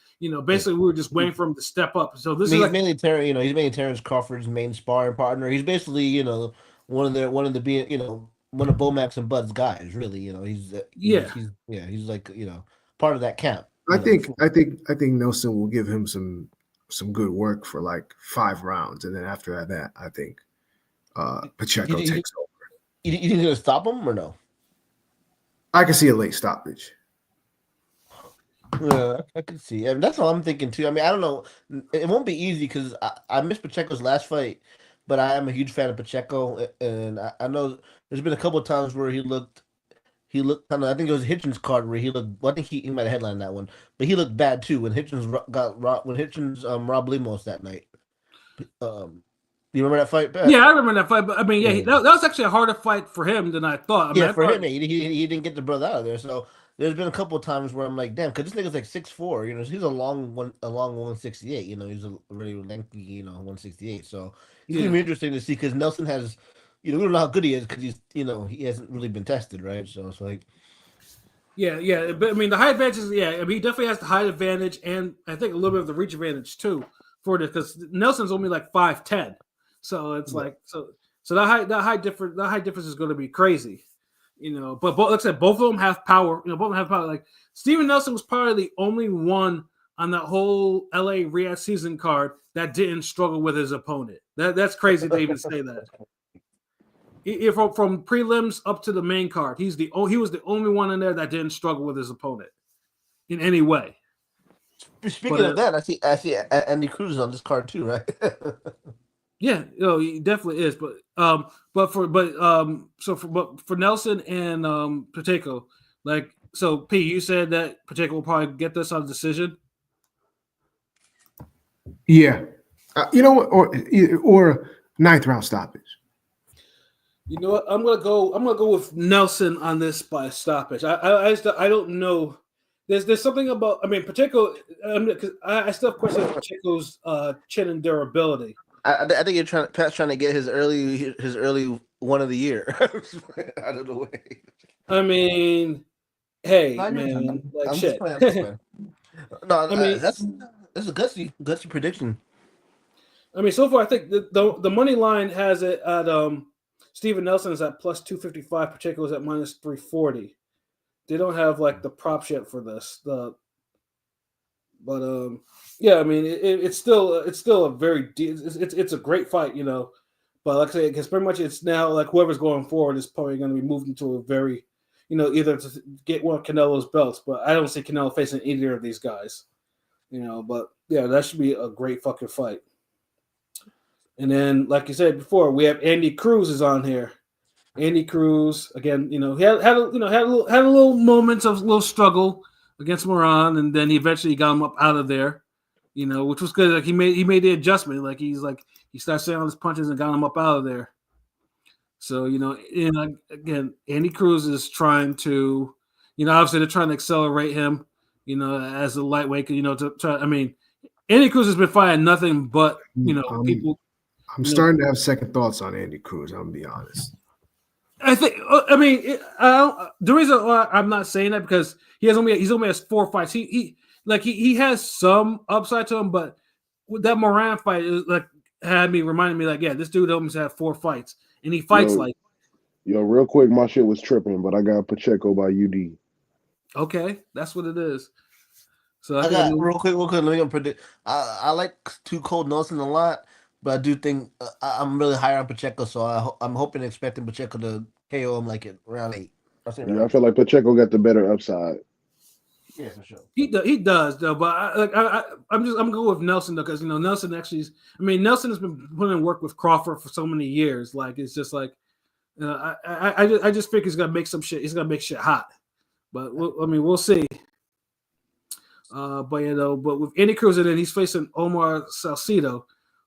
basically we were just waiting for him to step up. So this is mainly Terrence Crawford's main sparring partner. He's basically one of Bomax and Bud's guys. Really, he's like part of that camp. I think Nelson will give him some good work for like 5 rounds, and then after that, I think Pacheco takes over. You think he's gonna stop him or no? I can see a late stoppage. Yeah, I can see. I mean, that's what I'm thinking too. I mean, I don't know. It won't be easy because I missed Pacheco's last fight, but I am a huge fan of Pacheco, and I know there's been a couple of times where he looked kind of. I think it was Hitchens' card where he looked. Well, I think he might have headlined that one, but he looked bad too when Hitchens robbed Limos that night. You remember that fight, Pat? Yeah, I remember that fight, but I mean, yeah, Yeah. that was actually a harder fight for him than I thought. I mean, Yeah, I for thought, him, he didn't get the brother out of there. So there's been a couple of times where I'm like, damn, because this nigga's like 6'4", he's a long 168. He's a really lengthy, 168. So it's gonna yeah, be interesting to see because Nelson has, we don't know how good he is because he hasn't really been tested, right? So it's like, yeah, but I mean, the height advantage is, yeah, I mean, he definitely has the height advantage, and I think a little bit of the reach advantage too for this because Nelson's only like 5'10", so it's Yeah. like so that height difference is going to be crazy, But both, like I said, both of them have power. Both of them have power. Like Steven Nelson was probably the only one on that whole LA Riyadh season card that didn't struggle with his opponent. That's crazy to even say that. From prelims up to the main card, he was the only one in there that didn't struggle with his opponent in any way. speaking of that, I see Andy Cruz on this card too, right? Yeah, he definitely is. But for Nelson and Pacheco, so P, you said that Pacheco will probably get this on decision. Yeah, or ninth round stoppage. You know what? I'm gonna go with Nelson on this by stoppage. I don't know. There's something about. I mean, Pacheco. Because I still have questions about Pacheco's chin and durability. I think Pat's trying to get his early one of the year out of the way. I mean, hey No, man, like I'm shit. just playing. No, I mean, that's a gutsy prediction. I mean, so far I think the money line has it at Steven Nelson is at plus 255. Pacheco is at minus 340. They don't have like the props yet for this. Yeah, I mean it's still a very it's a great fight, But like I say, because pretty much it's now like whoever's going forward is probably going to be moved into a very, either to get one of Canelo's belts, but I don't see Canelo facing either of these guys, But yeah, that should be a great fucking fight. And then, like you said before, we have Andy Cruz is on here. Andy Cruz again, he had a little moments of little struggle against Moran, and then he eventually got him up out of there, which was good. Like he made the adjustment. Like he started saying all his punches and got him up out of there. So and again, Andy Cruz is trying to, obviously they're trying to accelerate him, as a lightweight. To try. I mean, Andy Cruz has been fighting nothing but people. I'm starting to have second thoughts on Andy Cruz. I'm gonna be honest. I think. I mean, the reason why I'm not saying that because he's only has 4 fights. He has some upside to him, but with that Moran fight is reminded me like, yeah, this dude almost had 4 fights, and he fights real quick, my shit was tripping, but I got Pacheco by UD. Okay, that's what it is. So I got real quick. Let me predict. I like Too Cold Nelson a lot. But I do think I'm really higher on Pacheco, so I'm hoping and expecting Pacheco to KO him like at round 8. I feel like Pacheco got the better upside. Yeah, for sure. He does though, but I'm going with Nelson though because Nelson actually. Nelson has been putting in work with Crawford for so many years. Like it's just like I just think he's gonna make some shit. He's gonna make shit hot, but we'll see. But with Andy Cruz and then he's facing Omar Salcido,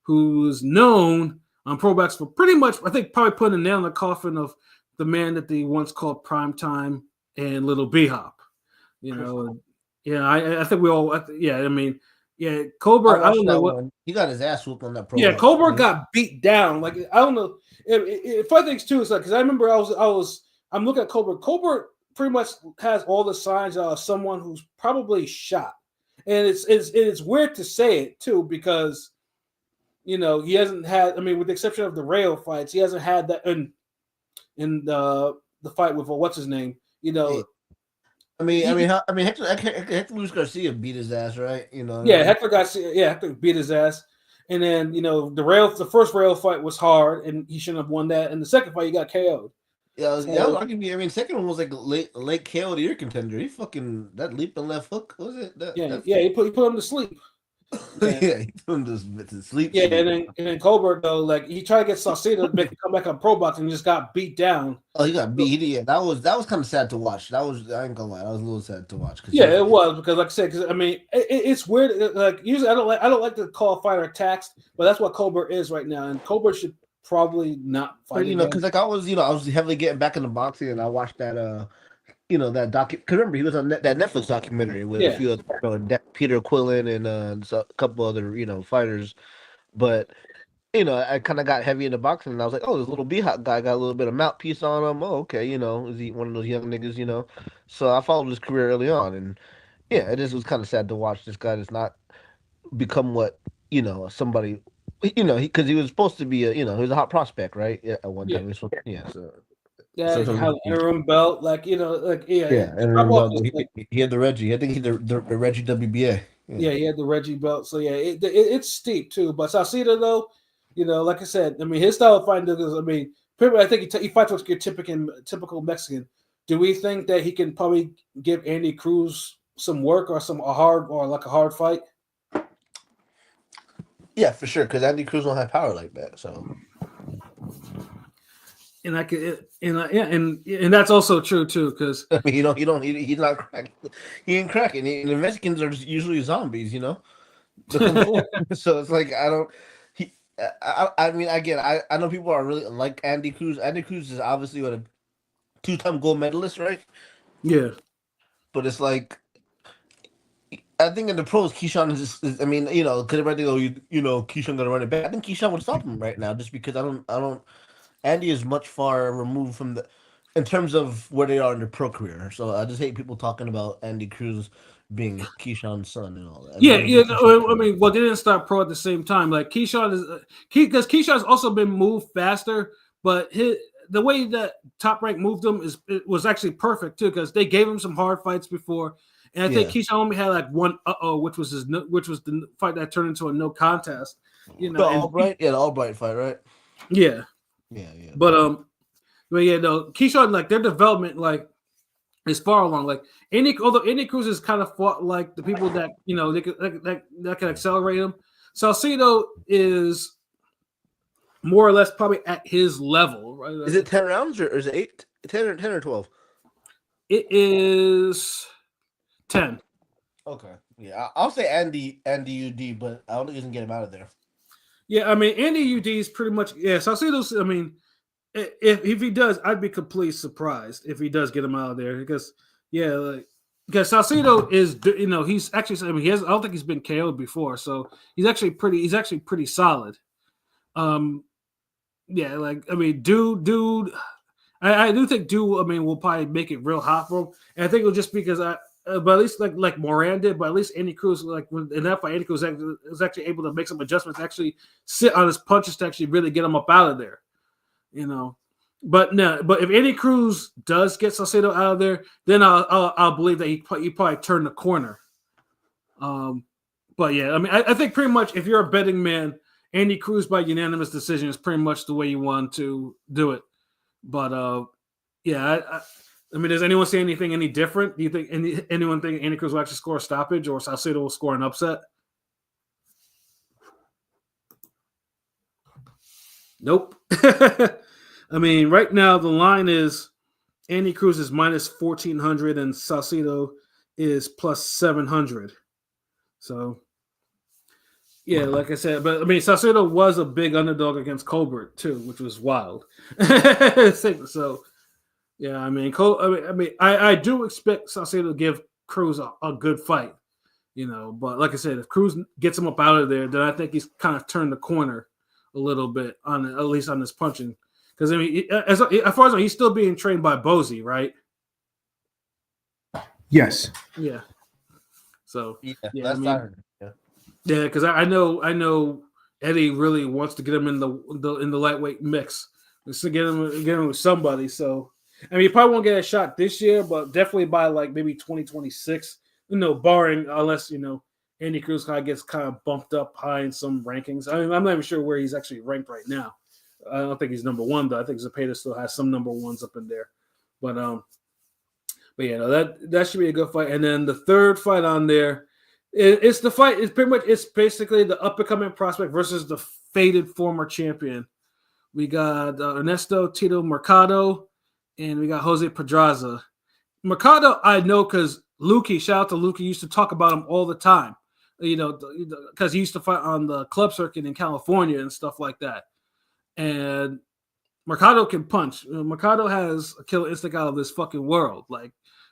who's known on Probacks for pretty much, I think, probably putting a nail in the coffin of the man that they once called Primetime and Little B-Hop. I think we all, Colbert, I don't know what. He got his ass whooped on that Probacks. Yeah, Colbert got beat down. Like, I don't know. Funny things, too, is like, because I remember I'm looking at Colbert. Colbert pretty much has all the signs of someone who's probably shot. And it's weird to say it, too, because he hasn't had. With the exception of the rail fights, he hasn't had that in the fight with what's his name. Hector Luis Garcia beat his ass, right? Hector Garcia. Yeah, Hector beat his ass, and then the first rail fight was hard, and he shouldn't have won that. And the second fight, he got KO'd. Yeah, So, that was arguably. I mean, second one was like late KO of the year contender. He fucking that leap and left hook was it? yeah, he put him to sleep. Yeah. Yeah, he put him to sleep. Yeah, Sleep. and then Colbert though, like he tried to get Saucedo to make him come back on pro boxing and just got beat down. Oh, he got beat. Yeah, that was kind of sad to watch. That was I ain't gonna lie, that was a little sad to watch. Yeah, it was because, like I said, because I mean, it's weird. Like usually, I don't like to call a fighter taxed, but that's what Colbert is right now, and Colbert should probably not fight. But because like I was heavily getting back into boxing, and I watched that that Because remember, he was on that Netflix documentary with a few other, Peter Quillen and a couple other fighters, but. I kind of got heavy into boxing, and I was like, "Oh, this little B-Hop guy got a little bit of mouthpiece on him. Oh, okay, is he one of those young niggas? So I followed his career early on, and yeah, it just was kind of sad to watch this guy that's not become what somebody, because he was supposed to be he was a hot prospect, right? Yeah, at one time, so Yeah, how interim belt, like interim belt. He had the Reggie. I think he had the Reggie WBA. Yeah, he had the Reggie belt. So yeah, it's steep too. But Saucedo though. Like I said, I mean, his style of fighting is, I mean, I think he fights like your typical Mexican. Do we think that he can probably give Andy Cruz some work or a hard fight? Yeah, for sure, because Andy Cruz don't have power like that. So, and and that's also true too, because I mean, he's not cracking. He ain't cracking. The Mexicans are usually zombies, So it's like I don't. I mean, again, I know people are really like Andy Cruz. Andy Cruz is obviously a two-time gold medalist, right? Yeah. But it's like, I think in the pros, Keyshawn is I mean, because everybody go, Keyshawn gonna run it back. I think Keyshawn would stop him right now, just because I don't. Andy is much far removed from in terms of where they are in their pro career. So I just hate people talking about Andy Cruz being Keyshawn's son and all that. I mean, they didn't start pro at the same time. Like Keyshawn is because Keyshawn's also been moved faster, but the way that Top Rank moved him was actually perfect too, because they gave him some hard fights before, and I think Keyshawn only had like one which was the fight that turned into a no contest. The Albright fight, right? Yeah. Yeah. But Keyshawn, like their development, like is far along. Like although Andy Cruz has kind of fought like the people that that can accelerate him. Saucedo is more or less probably at his level, right? Is it 10 rounds or is it 10 or 12? It is 10. Okay. Yeah, I'll say Andy UD, but I don't think he can get him out of there. Yeah, I mean Andy UD is pretty much Saucedo's. I mean, if he does, I'd be completely surprised if he does get him out of there because Saucedo is he's actually, I mean, I don't think he's been KO'd before, so he's actually pretty solid. Yeah, like I mean, dude, I do think I mean, will probably make it real hot for him, and I think it'll just because but at least like Moran did, but at least Andy Cruz, like in that fight, Andy Cruz was actually able to make some adjustments, actually sit on his punches to actually really get him up out of there. But if Andy Cruz does get Saucedo out of there, then I'll believe that he probably turned the corner. But yeah, I mean, I think pretty much if you're a betting man, Andy Cruz by unanimous decision is pretty much the way you want to do it. But yeah, I mean, does anyone say anything any different? Do you think anyone think Andy Cruz will actually score a stoppage or Saucedo will score an upset? Nope. I mean, right now the line is Andy Cruz is minus 1,400 and Saucedo is plus 700. So, yeah, like I said, but I mean, Saucedo was a big underdog against Colbert too, which was wild. So, yeah, I mean, I do expect Saucedo to give Cruz a good fight, But like I said, if Cruz gets him up out of there, then I think he's kind of turned the corner a little bit at least on this punching. Because I mean, as far as I know, he's still being trained by Bozy, right? Yes. Yeah. So yeah, because I know Eddie really wants to get him in the lightweight mix. Just to get him with somebody. So I mean, he probably won't get a shot this year, but definitely by like maybe 2026. Barring unless Andy Cruz gets kind of bumped up high in some rankings. I mean, I'm not even sure where he's actually ranked right now. I don't think he's number one though. I think Zepeda still has some number ones up in there, but yeah, no, that should be a good fight. And then the third fight on there, it's the fight. It's basically the up and coming prospect versus the faded former champion. We got Ernesto Tito Mercado, and we got Jose Pedraza. Mercado, I know because Lukey, shout out to Lukey, used to talk about him all the time. Because he used to fight on the club circuit in California and stuff like that. And Mercado can punch. Mercado has a killer instinct out of this fucking world. Like,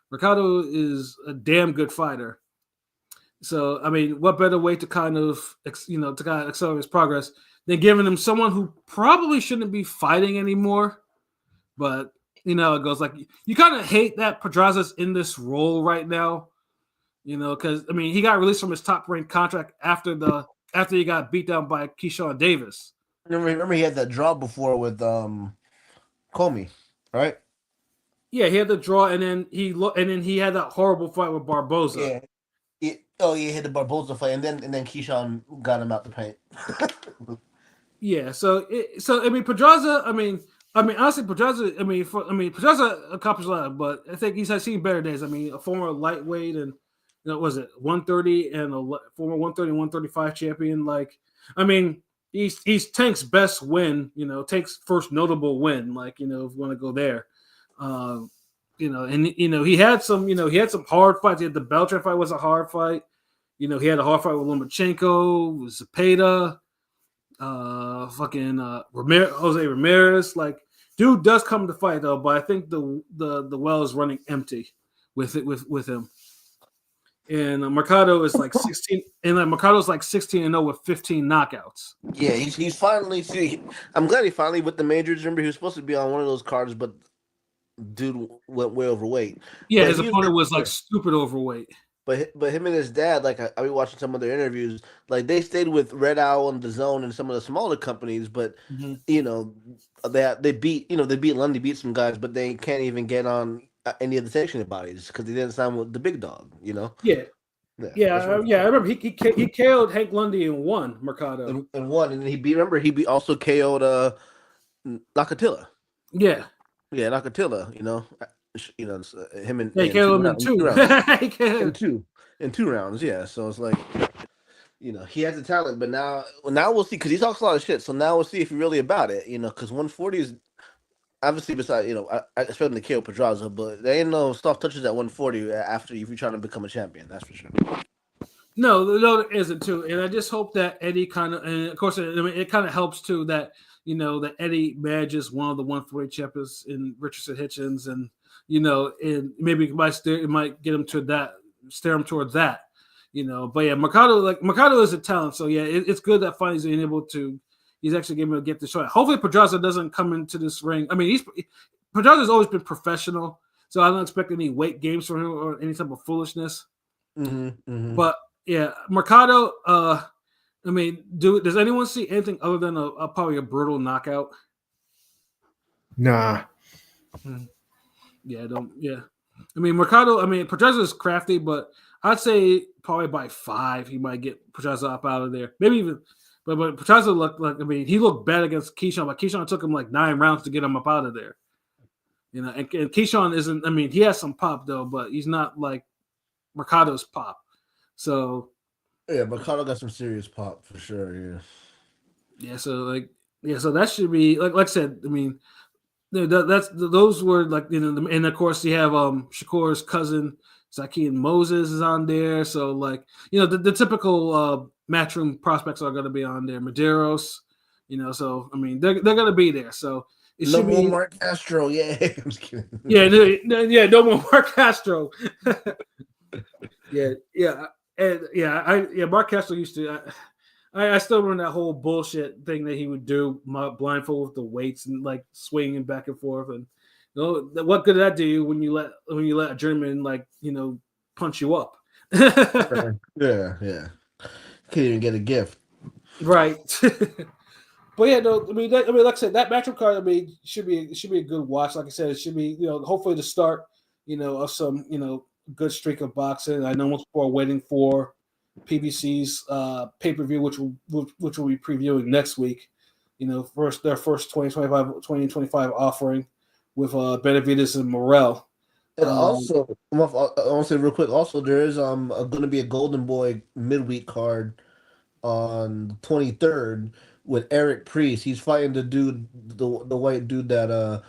Mercado is a damn good fighter. So, I mean, what better way to kind of accelerate his progress than giving him someone who probably shouldn't be fighting anymore? But, it goes like, you kind of hate that Pedraza's in this role right now, because, I mean, he got released from his top-ranked contract after he got beat down by Keyshawn Davis. Remember he had that draw before with Comey, right? Yeah, he had the draw, and then he had that horrible fight with Barboza. Yeah. He had the Barboza fight, and then Keyshawn got him out the paint. Yeah, so I mean, Pedraza. I mean, honestly, Pedraza. Pedraza accomplished a lot, but I think he's seen better days. I mean, a former lightweight and was it 130 and a former 130 and 135 champion. Like, I mean, he's Tank's best win. Tank's first notable win. Like, if you want to go there. He had some hard fights. He had the Beltran fight was a hard fight. He had a hard fight with Lomachenko, with Zepeda, Jose Ramirez. Like, dude does come to fight though, but I think the well is running empty with him. And Mercado is like 16, and Mercado's like 16-0 with 15 knockouts. Yeah, he's finally. I'm glad he finally with the majors. Remember, he was supposed to be on one of those cards, but dude went way overweight. Yeah, but his opponent was like stupid overweight. But him and his dad, like I be watching some of their interviews, like they stayed with Red Owl and the Zone and some of the smaller companies, but they beat Lundy, beat some guys, but they can't even get on any of the sanctioning bodies because they didn't sign with the big dog. Yeah. I remember he KO'd Hank Lundy and won Mercado and won, and he also KO'd Nakatila. Yeah, Nakatila. Him and he KO'd him in two rounds. in two rounds. Yeah, so it's like he has the talent, but now we'll see because he talks a lot of shit. So now we'll see if he's really about it. Because 140 is obviously beside I expect him to KO Pedraza, but there ain't no soft touches at 140 after if you're trying to become a champion. That's for sure. No, there isn't too, and I just hope that Eddie kind of, and of course, it kind of helps too that that Eddie manages one of the 140 champions in Richardson Hitchens, and and maybe it might get him to that, steer him towards that, But yeah, Mercado is a talent, so yeah, it's good that finally he's able to. He's actually able to get the shot. Hopefully, Pedraza doesn't come into this ring. I mean, Pedraza's always been professional, so I don't expect any weight games from him or any type of foolishness. Mm-hmm. But yeah, Mercado. I mean, does anyone see anything other than probably a brutal knockout? Nah. Yeah, don't. Yeah, I mean, Mercado. I mean, Pedraza is crafty, but I'd say probably by 5 he might get Pedraza up out of there. Maybe even. But Pedraza looked like, I mean, he looked bad against Keyshawn, but Keyshawn took him like 9 rounds to get him up out of there. And Keyshawn isn't, I mean, he has some pop though, but he's not like Mercado's pop. So yeah, Mercado got some serious pop for sure. Yeah. So so that should be like I said. I mean, those were like and of course you have Shakur's cousin Zakian Moses is on there. So like the typical Matchroom prospects are going to be on there. Medeiros, so I mean they're going to be there. So it should be Mark Castro. Yeah, I'm just kidding. No more Mark Castro. Mark Castro used to. I still remember that whole bullshit thing that he would do, blindfold with the weights and like swinging back and forth. And what good did that do you when you let a German punch you up? Yeah. Can't even get a gift. Right. But yeah, no, I mean, like I said, that matchup card, I mean, should be a good watch. Like I said, it should be, hopefully the start, of some, good streak of boxing. I know most people are waiting for PBC's pay-per-view, which we'll be previewing next week. their first 2025 offering with Benavides and Morel. And also, I want to say real quick. Also, there is going to be a Golden Boy midweek card on the 23rd with Eric Priest. He's fighting the dude, the white dude that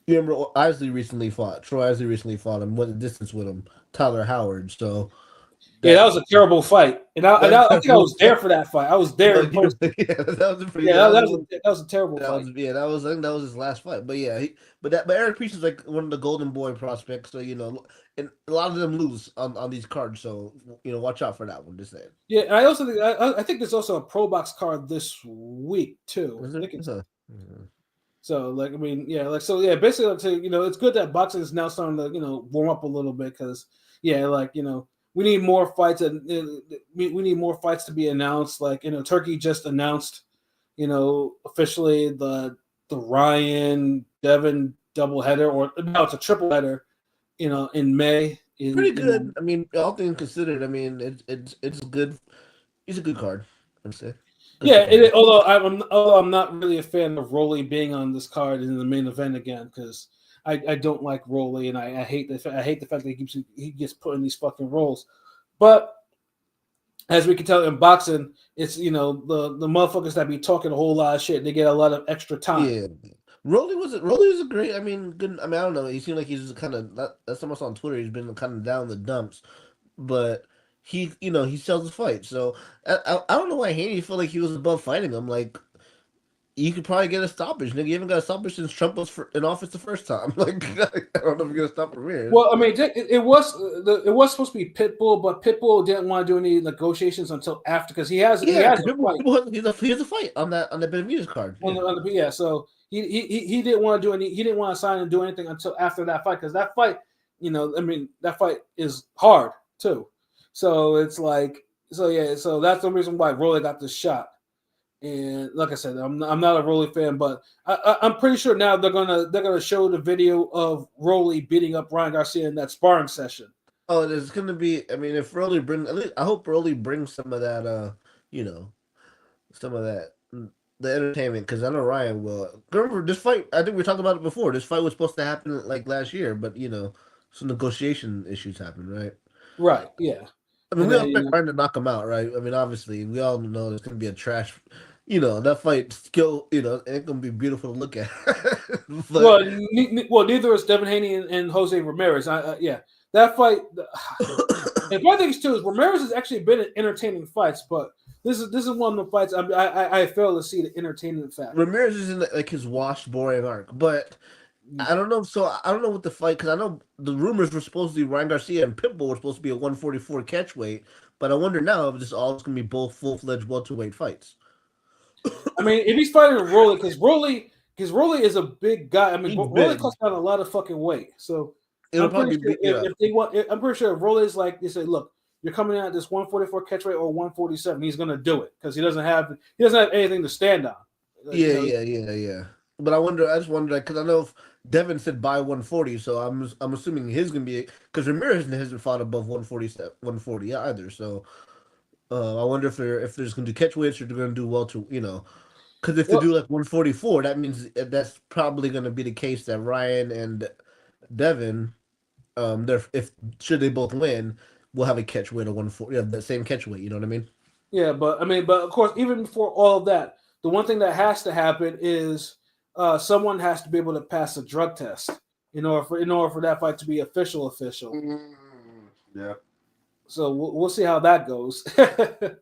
you remember Isley recently fought. Troy Isley recently fought him. Went the distance with him. Tyler Howard. So yeah, that was a terrible fight, and I think I was there for that fight. I was there in person. Yeah, that was a pretty. Yeah, that was a terrible fight. I think that was his last fight. But yeah, but Eric Priest is like one of the Golden Boy prospects. So and a lot of them lose on these cards. So watch out for that one. Just saying. Yeah, and I also think I think there's also a Pro Box card this week too. Is I there? think so basically, it's good that boxing is now starting to warm up a little bit because we need more fights and we need more fights to be announced. Turkey just announced officially the Ryan Devin doubleheader, or now it's a triple header in May. Pretty good. I mean, all things considered, I mean it's good. It's a good card, I'd say. Yeah, although I'm not really a fan of Rolly being on this card in the main event again because I don't like Rolly and I hate the fact that he gets put in these fucking roles. But as we can tell in boxing, it's the motherfuckers that be talking a whole lot of shit. They get a lot of extra time. Yeah, Rolly was a great. I mean, good. I mean, I don't know. He seemed like he's kind of that's so much on Twitter. He's been kind of down the dumps, but he sells the fight. So I don't know why Haney felt like he was above fighting him. Like you could probably get a stoppage, nigga. You haven't got a stoppage since Trump was in office the first time. Like I don't know if you're gonna stop Ramirez. Well, I mean, it was supposed to be Pitbull, but Pitbull didn't want to do any negotiations until after because he has a fight. He has a fight on that Benavides card. So he didn't want to do any. He didn't want to sign and do anything until after that fight because that fight, that fight is hard too. So it's so that's the reason why Rolly got this shot. And like I said, I'm not a Rolly fan, but I'm pretty sure now they're gonna show the video of Rolly beating up Ryan Garcia in that sparring session. Oh, there's gonna be. I mean, if Rolly I hope Rolly brings some of that. Some of that the entertainment because I know Ryan will. Remember this fight? I think we talked about it before. This fight was supposed to happen like last year, but some negotiation issues happened, right? Right. Yeah. I mean, we all expect Ryan to knock him out, right? I mean, obviously, we all know there's going to be a trash. That fight skill, ain't going to be beautiful to look at. But, neither is Devin Haney and Jose Ramirez. That fight. The funny thing too is Ramirez has actually been in entertaining fights, but this is one of the fights I fail to see the entertainment factor. Ramirez is in like his washed, boring arc, but. I don't know. So I don't know what the fight because I know the rumors were supposed to be Ryan Garcia and Pitbull were supposed to be a 144 catch weight, but I wonder now if this all is going to be both full-fledged welterweight fights. I mean, if he's fighting Rolly, because Rolly is a big guy. I mean, Rolly cuts down a lot of fucking weight. So I'm pretty sure if Rolly's like they say, look, you're coming out at this 144 catch weight or 147, he's going to do it because he doesn't have anything to stand on. Yeah. But I just wonder because I know if Devin said buy 140, so I'm assuming his gonna be because Ramirez hasn't fought above 140 either. So I wonder if there's gonna do catch weights or they're gonna do because if they do like 144, that means that's probably gonna be the case that Ryan and Devin, should they both win, will have a catch weight of 140, the same catch weight. You know what I mean? Yeah, but of course, even before all of that, the one thing that has to happen is. Someone has to be able to pass a drug test in order for that fight to be official. Yeah. So we'll see how that goes. And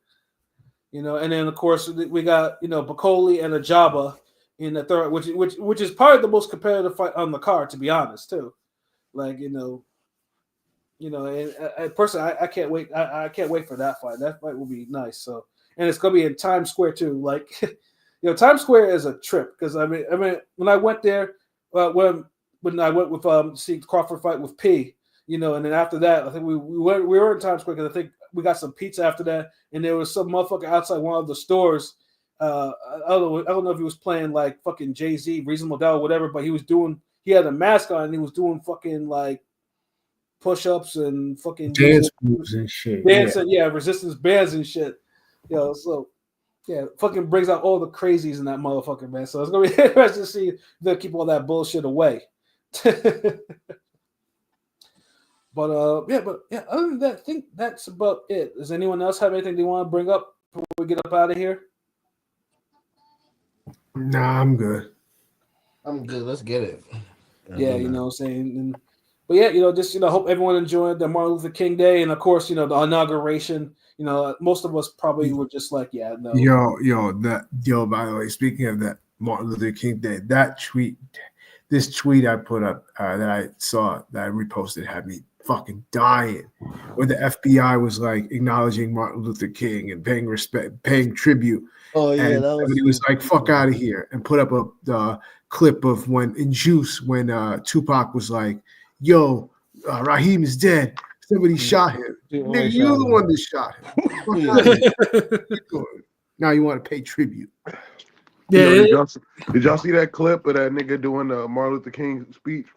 then of course we got Bacoli and Ajaba in the third, which is probably the most competitive fight on the card, to be honest, too. And personally, I can't wait. I can't wait for that fight. That fight will be nice. So, and it's gonna be in Times Square too. Times Square is a trip because I mean, when I went there, when I went with see Crawford fight with P, and then after that, I think we were in Times Square because I think we got some pizza after that, and there was some motherfucker outside one of the stores. I don't know if he was playing like fucking Jay-Z, Reasonable Doubt, or whatever, but he had a mask on and he was doing fucking like push-ups and fucking dance moves and shit. Dancing, resistance bands and shit. So. Yeah, fucking brings out all the crazies in that motherfucker, man. So it's gonna be interesting to see if they'll keep all that bullshit away. But other than that, I think that's about it. Does anyone else have anything they want to bring up before we get up out of here? Nah, I'm good. I'm good. Let's get it. Yeah, you know what I'm saying. But yeah, just hope everyone enjoyed the Martin Luther King Day, and of course, the inauguration. Most of us probably were just like, yeah, no. By the way, speaking of that Martin Luther King Day, this tweet I put up that I saw that I reposted had me fucking dying. Where the FBI was like acknowledging Martin Luther King and paying respect, paying tribute. Oh yeah, and that was. Somebody was like, "Fuck out of here," and put up a clip of when in Juice when Tupac was like, "Yo, Raheem is dead. Somebody shot him. Nigga, you're the one that shot him. Fuck out of here. Now you want to pay tribute." Yeah. Did y'all see that clip of that nigga doing the Martin Luther King speech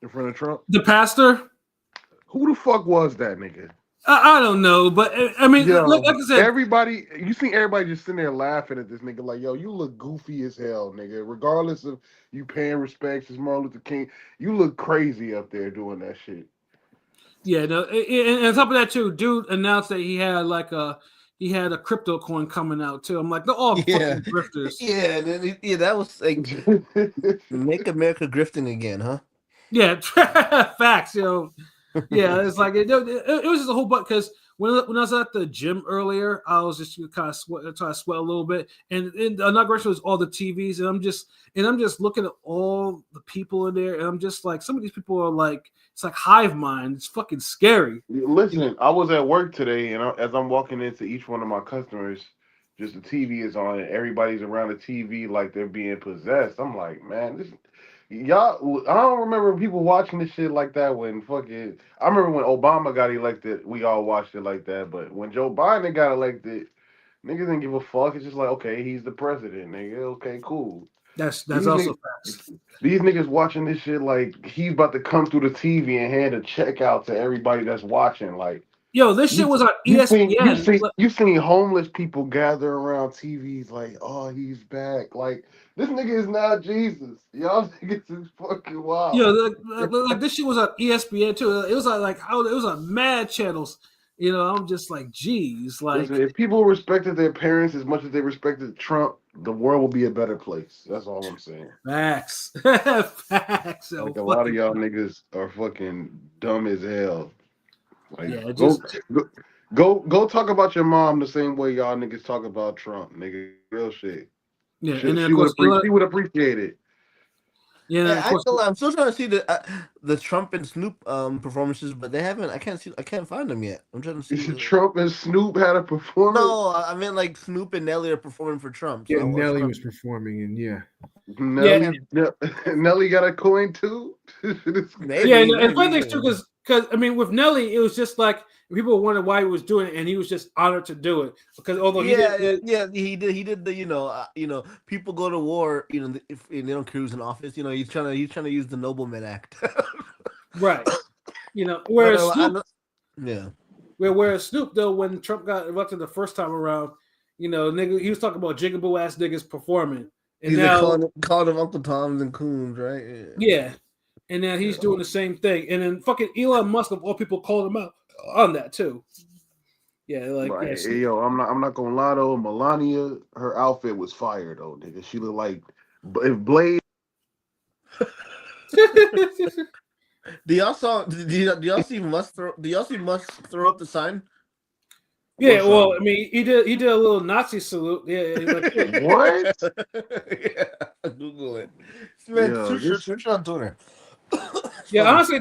in front of Trump? The pastor? Who the fuck was that nigga? I don't know, but I mean, like I said, you see everybody just sitting there laughing at this nigga like, yo, you look goofy as hell, nigga. Regardless of you paying respects to Martin Luther King, you look crazy up there doing that shit. Yeah, no, and on top of that too, dude announced that he had a crypto coin coming out too. I'm like, they're all fucking grifters. Yeah, that was like make America grifting again, huh? Yeah, facts, Yeah, it's like it was just a whole bunch because when I was at the gym earlier, I was just kind of trying to sweat a little bit, and the inauguration was all the TVs, and I'm just looking at all the people in there, and I'm just like, some of these people are like, it's like hive mind. It's fucking scary. Listen, I was at work today, and as I'm walking into each one of my customers, just the TV is on, and everybody's around the TV like they're being possessed. I'm like, man, y'all, I don't remember people watching this shit like that when fucking. I remember when Obama got elected, we all watched it like that. But when Joe Biden got elected, niggas didn't give a fuck. It's just like, okay, he's the president, nigga. Okay, cool. That's also facts. These niggas watching this shit like he's about to come through the TV and hand a check out to everybody that's watching. Like, yo, this shit was on ESPN. You seen homeless people gather around TVs like, oh, he's back. Like, this nigga is not Jesus. Y'all niggas is fucking wild. Yo, like this shit was on ESPN too. It was like how it was on mad channels. I'm just like, geez, like, listen, if people respected their parents as much as they respected Trump, the world will be a better place. That's all I'm saying. Facts. Facts. Like, a lot of y'all niggas are fucking dumb as hell. Like, yeah, go talk about your mom the same way y'all niggas talk about Trump, nigga. Real shit. Yeah, she, and then she would appreciate it. Yeah, I'm still trying to see the Trump and Snoop performances, but they haven't. I can't find them yet. I'm trying to see. Trump and Snoop had a performance. No, I meant like Snoop and Nelly are performing for Trump. So Nelly was performing, and Nelly got a coin too. Maybe, and funny things too, because I mean, with Nelly, it was just like people wondered why he was doing it, and he was just honored to do it because although he did the people go to war, if they don't cruise in office, he's trying to use the nobleman act, right? Whereas Snoop, Snoop though, when Trump got elected the first time around, nigga, he was talking about jigaboo ass niggas performing, and he's now calling them Uncle Toms and Coons, right? Yeah. And now he's doing the same thing. And then fucking Elon Musk of all people called him out on that too. Yeah, like right. Hey, yo, I'm not gonna lie though. Melania, her outfit was fire though, nigga. She looked like if Blade. Do y'all see Musk throw up the sign? Yeah, well, I mean, he did a little Nazi salute. Yeah, like, what? Yeah, Google it. Man, search on Twitter. Yeah, honestly,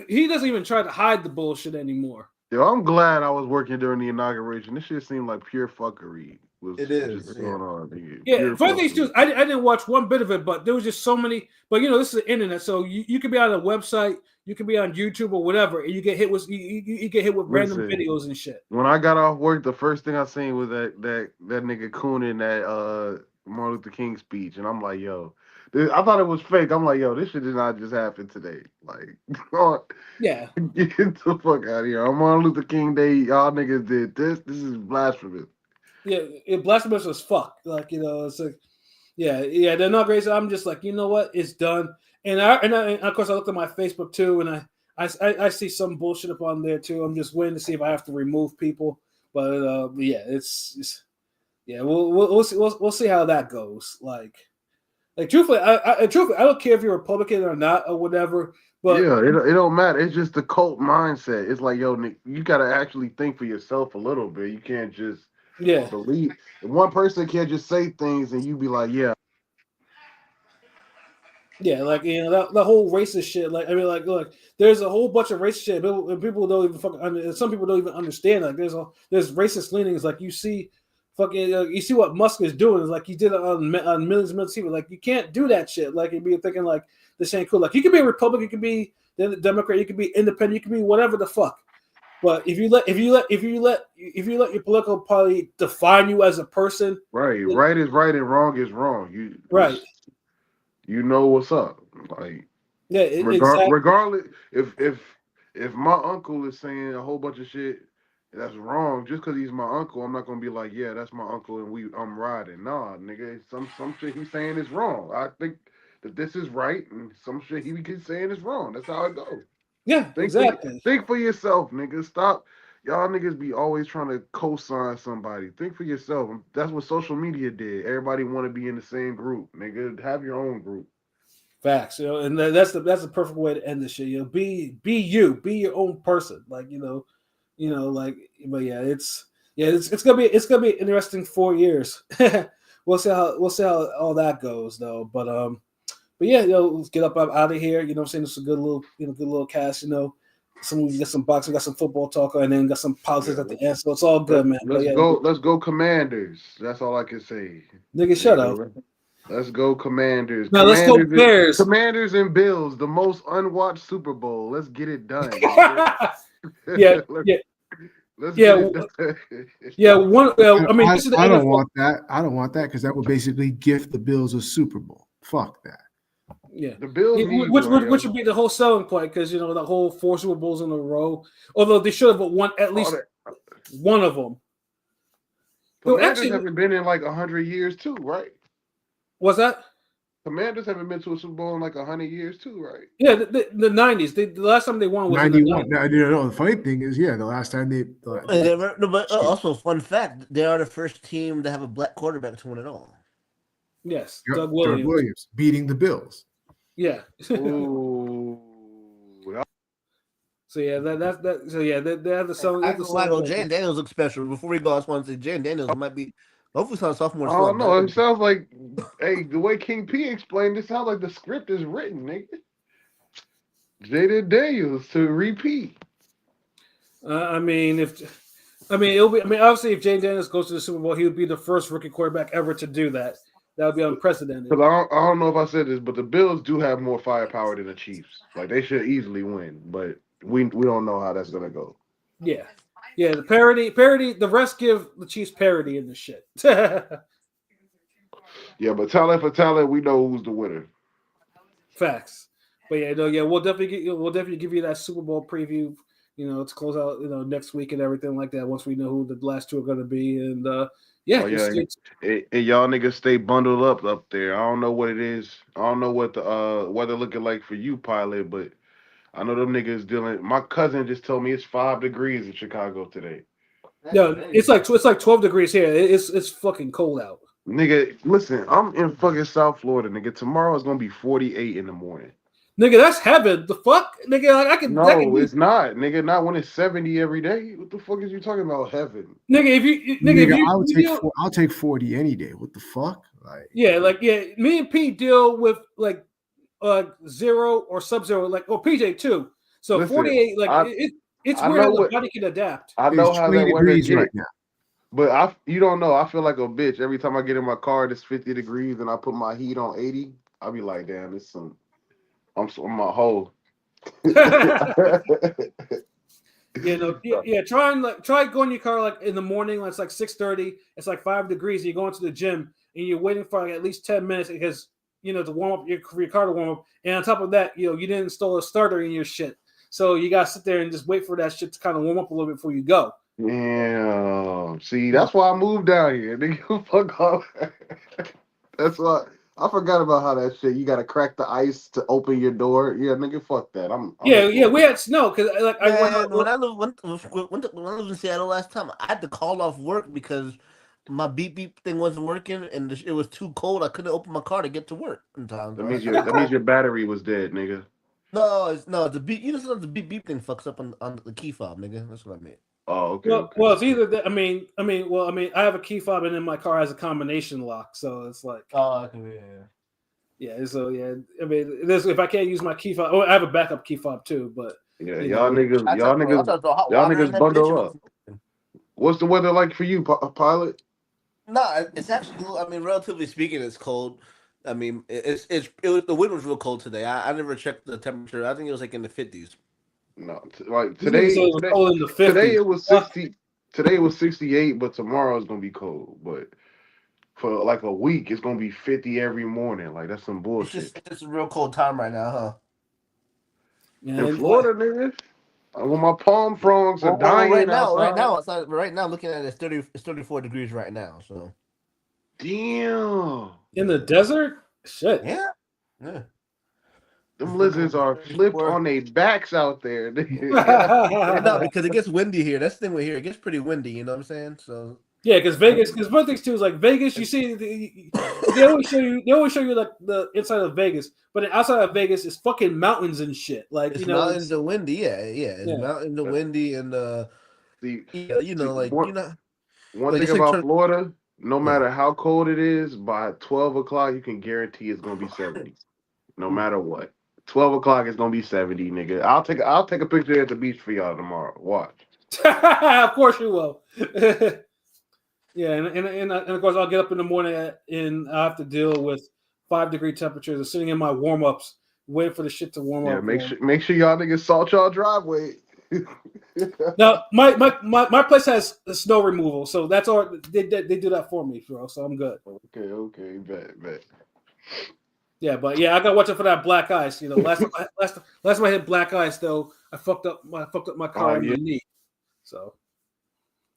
he doesn't even try to hide the bullshit anymore. Yo, I'm glad I was working during the inauguration. This shit seemed like pure fuckery. It is going on. Yeah, funny things too. I didn't watch one bit of it, but there was just so many. But this is the internet, so you could be on a website, you could be on YouTube or whatever, and you get hit with random videos and shit. When I got off work, the first thing I seen was that nigga Coon in that Martin Luther King speech, and I'm like, yo. I thought it was fake. I'm like, yo, this shit did not just happen today. Like, yeah, get the fuck out of here. On Martin Luther King Day, y'all niggas did this. This is blasphemous. Yeah, blasphemous as fuck. Like, it's like, the inauguration. I'm just like, you know what? It's done. And of course I looked at my Facebook too, and I see some bullshit up on there too. I'm just waiting to see if I have to remove people. But it's we'll see how that goes. Like truthfully, I don't care if you're Republican or not or whatever. But Yeah, it don't matter. It's just the cult mindset. It's like, yo, Nick, you gotta actually think for yourself a little bit. You can't just yeah. believe. One person can't just say things and you be like, yeah. Yeah, like that whole racist shit. Like I mean, like look, there's a whole bunch of racist shit. People don't even fucking. Some people don't even understand. Like there's racist leanings. Like you see, you see what Musk is doing. Is like he did it on millions and millions of people. Like you can't do that shit. Like you'd be thinking like this ain't cool. Like you can be a Republican, you can be the Democrat, you can be independent, you can be whatever the fuck. But if you let your political party define you as a person, Right is right and wrong is wrong. right? You know what's up. Like Yeah, exactly. regardless, if my uncle is saying a whole bunch of shit that's wrong, just because he's my uncle, I'm not gonna be like, yeah, that's my uncle and I'm riding. Nah, nigga, some shit he's saying is wrong. I think that this is right, and some shit he keeps saying is wrong. That's how it goes. Yeah, exactly. Think for yourself, nigga. Stop. Y'all niggas be always trying to co-sign somebody. Think for yourself. That's what social media did. Everybody want to be in the same group, nigga. Have your own group. Facts, and that's the perfect way to end this shit. Be you, be your own person. Like like, but it's gonna be an interesting 4 years. we'll see how all that goes though. But yeah, let's get up out of here. You know what I'm saying? It's a good little cast. We got some boxing, got some football talk, and then got some politics at the end. So it's all good, man. Let's go Commanders. That's all I can say. Nigga, shut up. Let's go Commanders. Now let's go Bears. Commanders and Bills, the most unwatched Super Bowl. Let's get it done. yeah. Let's get it done. Yeah, I mean, I don't want that. I don't want that because that would basically gift the Bills a Super Bowl. Fuck that. Yeah, the Bills which would be the whole selling point because the whole 4 Super Bowls in a row. Although they should have won at least one of them. Commanders haven't been in like 100 years too, right? What's that? Commanders haven't been to a Super Bowl in like 100 years too, right? Yeah, the 90s. The last time they won was 91. No, the funny thing is, the last time they. But also, fun fact: they are the first team to have a black quarterback to win it all. Yes, yep, Doug Williams beating the Bills. Yeah. Ooh. So yeah, that's that. So yeah, they have the song. Jane Daniels looks special. Before we go, I just want to say Jane Daniels might be. Hopefully, it's not a sophomore. I don't know. It sounds like, hey, the way King P explained it, sounds like the script is written, nigga. Jaden Daniels to repeat. Obviously, if Jane Daniels goes to the Super Bowl, he would be the first rookie quarterback ever to do that. That would be unprecedented. Because I don't know if I said this, but the Bills do have more firepower than the Chiefs. Like they should easily win, but we don't know how that's gonna go. Yeah. Yeah, the parody. The rest give the Chiefs parody in this shit. Yeah, but talent for talent, we know who's the winner. Facts. But we'll definitely give you that Super Bowl preview. To close out, next week and everything like that. Once we know who the last two are going to be, and and y'all niggas stay bundled up there. I don't know what it is. I don't know what the weather looking like for you, Pilot, but I know them niggas dealing. My cousin just told me it's 5 degrees in Chicago today. It's like 12 degrees here. It's fucking cold out. Nigga, listen, I'm in fucking South Florida, nigga. Tomorrow is gonna be 48 in the morning. Nigga, that's heaven. The fuck, nigga. Like, it's not, nigga. Not when it's 70 every day. What the fuck is you talking about, heaven? Nigga, I'll take 40 any day. What the fuck? Me and Pete deal with like 0 or sub-zero, PJ too. So listen, 48, it's weird how the body can adapt. I know how that weather get right now. But you don't know. I feel like a bitch every time I get in my car. It's 50 degrees, and I put my heat on 80. I'll be like, damn, I'm my hole. Try going in your car like in the morning when it's like 6:30. It's like 5 degrees. And you go into the gym and you're waiting for like at least 10 minutes because to warm up your car to warm up. And on top of that, you didn't install a starter in your shit, so you gotta sit there and just wait for that shit to kind of warm up a little bit before you go. Yeah. See, that's why I moved down here. Nigga, fuck off. That's why I forgot about how that shit. You gotta crack the ice to open your door. Yeah, nigga, fuck that. I'm Yeah, in yeah, we Florida. had snow because like I went Man, out. when I lived in Seattle last time, I had to call off work because my beep beep thing wasn't working and it was too cold. I couldn't open my car to get to work in time. That So I means had to call. your battery was dead, nigga. No, the beep. You know, sometimes the beep beep thing fucks up on the key fob, nigga. That's what I mean. Oh, okay, Well, it's okay. either that. I have a key fob, and then my car has a combination lock, so it's like, Oh, okay, yeah. yeah. So yeah, I mean, this if I can't use my key fob, oh, I have a backup key fob too, but Yeah, you know, I tried to throw hot y'all water in niggas that bitch. It bundle up. wasn't open. What's the weather like for you, pilot? No, it's actually. I mean, relatively speaking, it's cold. I mean, the wind was real cold today. I never checked the temperature. I think it was like in the 50s. No, like these niggas say it was cold in the today 50s. it was 60. Today it was 68, but tomorrow it's gonna be cold. But for like a week, it's gonna be 50 every morning. Like that's some bullshit. It's a real cold time right now, huh? In And like, Florida, nigga, when my palm frogs are Well, dying outside. right now, looking at it, it's 34 degrees right now. So Damn, in the desert, shit. yeah, yeah. them lizards are flipped 34. on their backs out there. Nigga. No, because it gets windy here. That's the thing with here. It gets pretty windy. You know what I'm saying? So Yeah, because Vegas, because one thing too is like Vegas. You see, they always show you like the inside of Vegas, but then outside of Vegas is fucking mountains and shit. Like it's you know, mountains and windy. Yeah, yeah. It's yeah. mountains and windy and See, yeah, you see, know, like one, you know, one like thing it's like about Florida, no yeah. matter how cold it is, by 12 o'clock, you can guarantee it's gonna be 70. No matter what. 12 o'clock is gonna be 70, nigga. I'll take a picture at the beach for y'all tomorrow. Watch. Of course you will. Yeah, and of course I'll get up in the morning and I have to deal with 5-degree temperatures and sitting in my warm ups, waiting for the shit to warm Yeah, up. make sure y'all niggas salt y'all driveway. Now my place has snow removal, so that's all they do that for me, bro. So I'm good. Okay, bet. Yeah, but yeah, I got to watch out for that black ice. You know, last time I hit black ice though, I fucked up my car Oh and yeah. my knee. So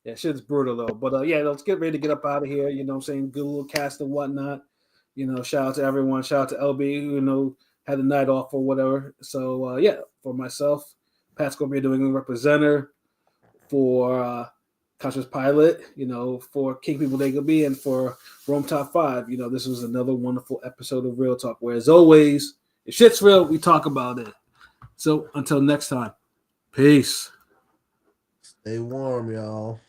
yeah, shit's brutal though. But yeah, let's get ready to get up out of here. You know what I'm saying? Good little cast and whatnot. You know, shout out to everyone. Shout out to LB, who, you know, had the night off or whatever. So yeah, for myself, Pat's gonna be doing a representer for Conscious Pilot, you know, for King People They Could Be, and for Rome Top 5. You know, this was another wonderful episode of Real Talk, where as always, if shit's real, we talk about it. So until next time, peace. Stay warm, y'all.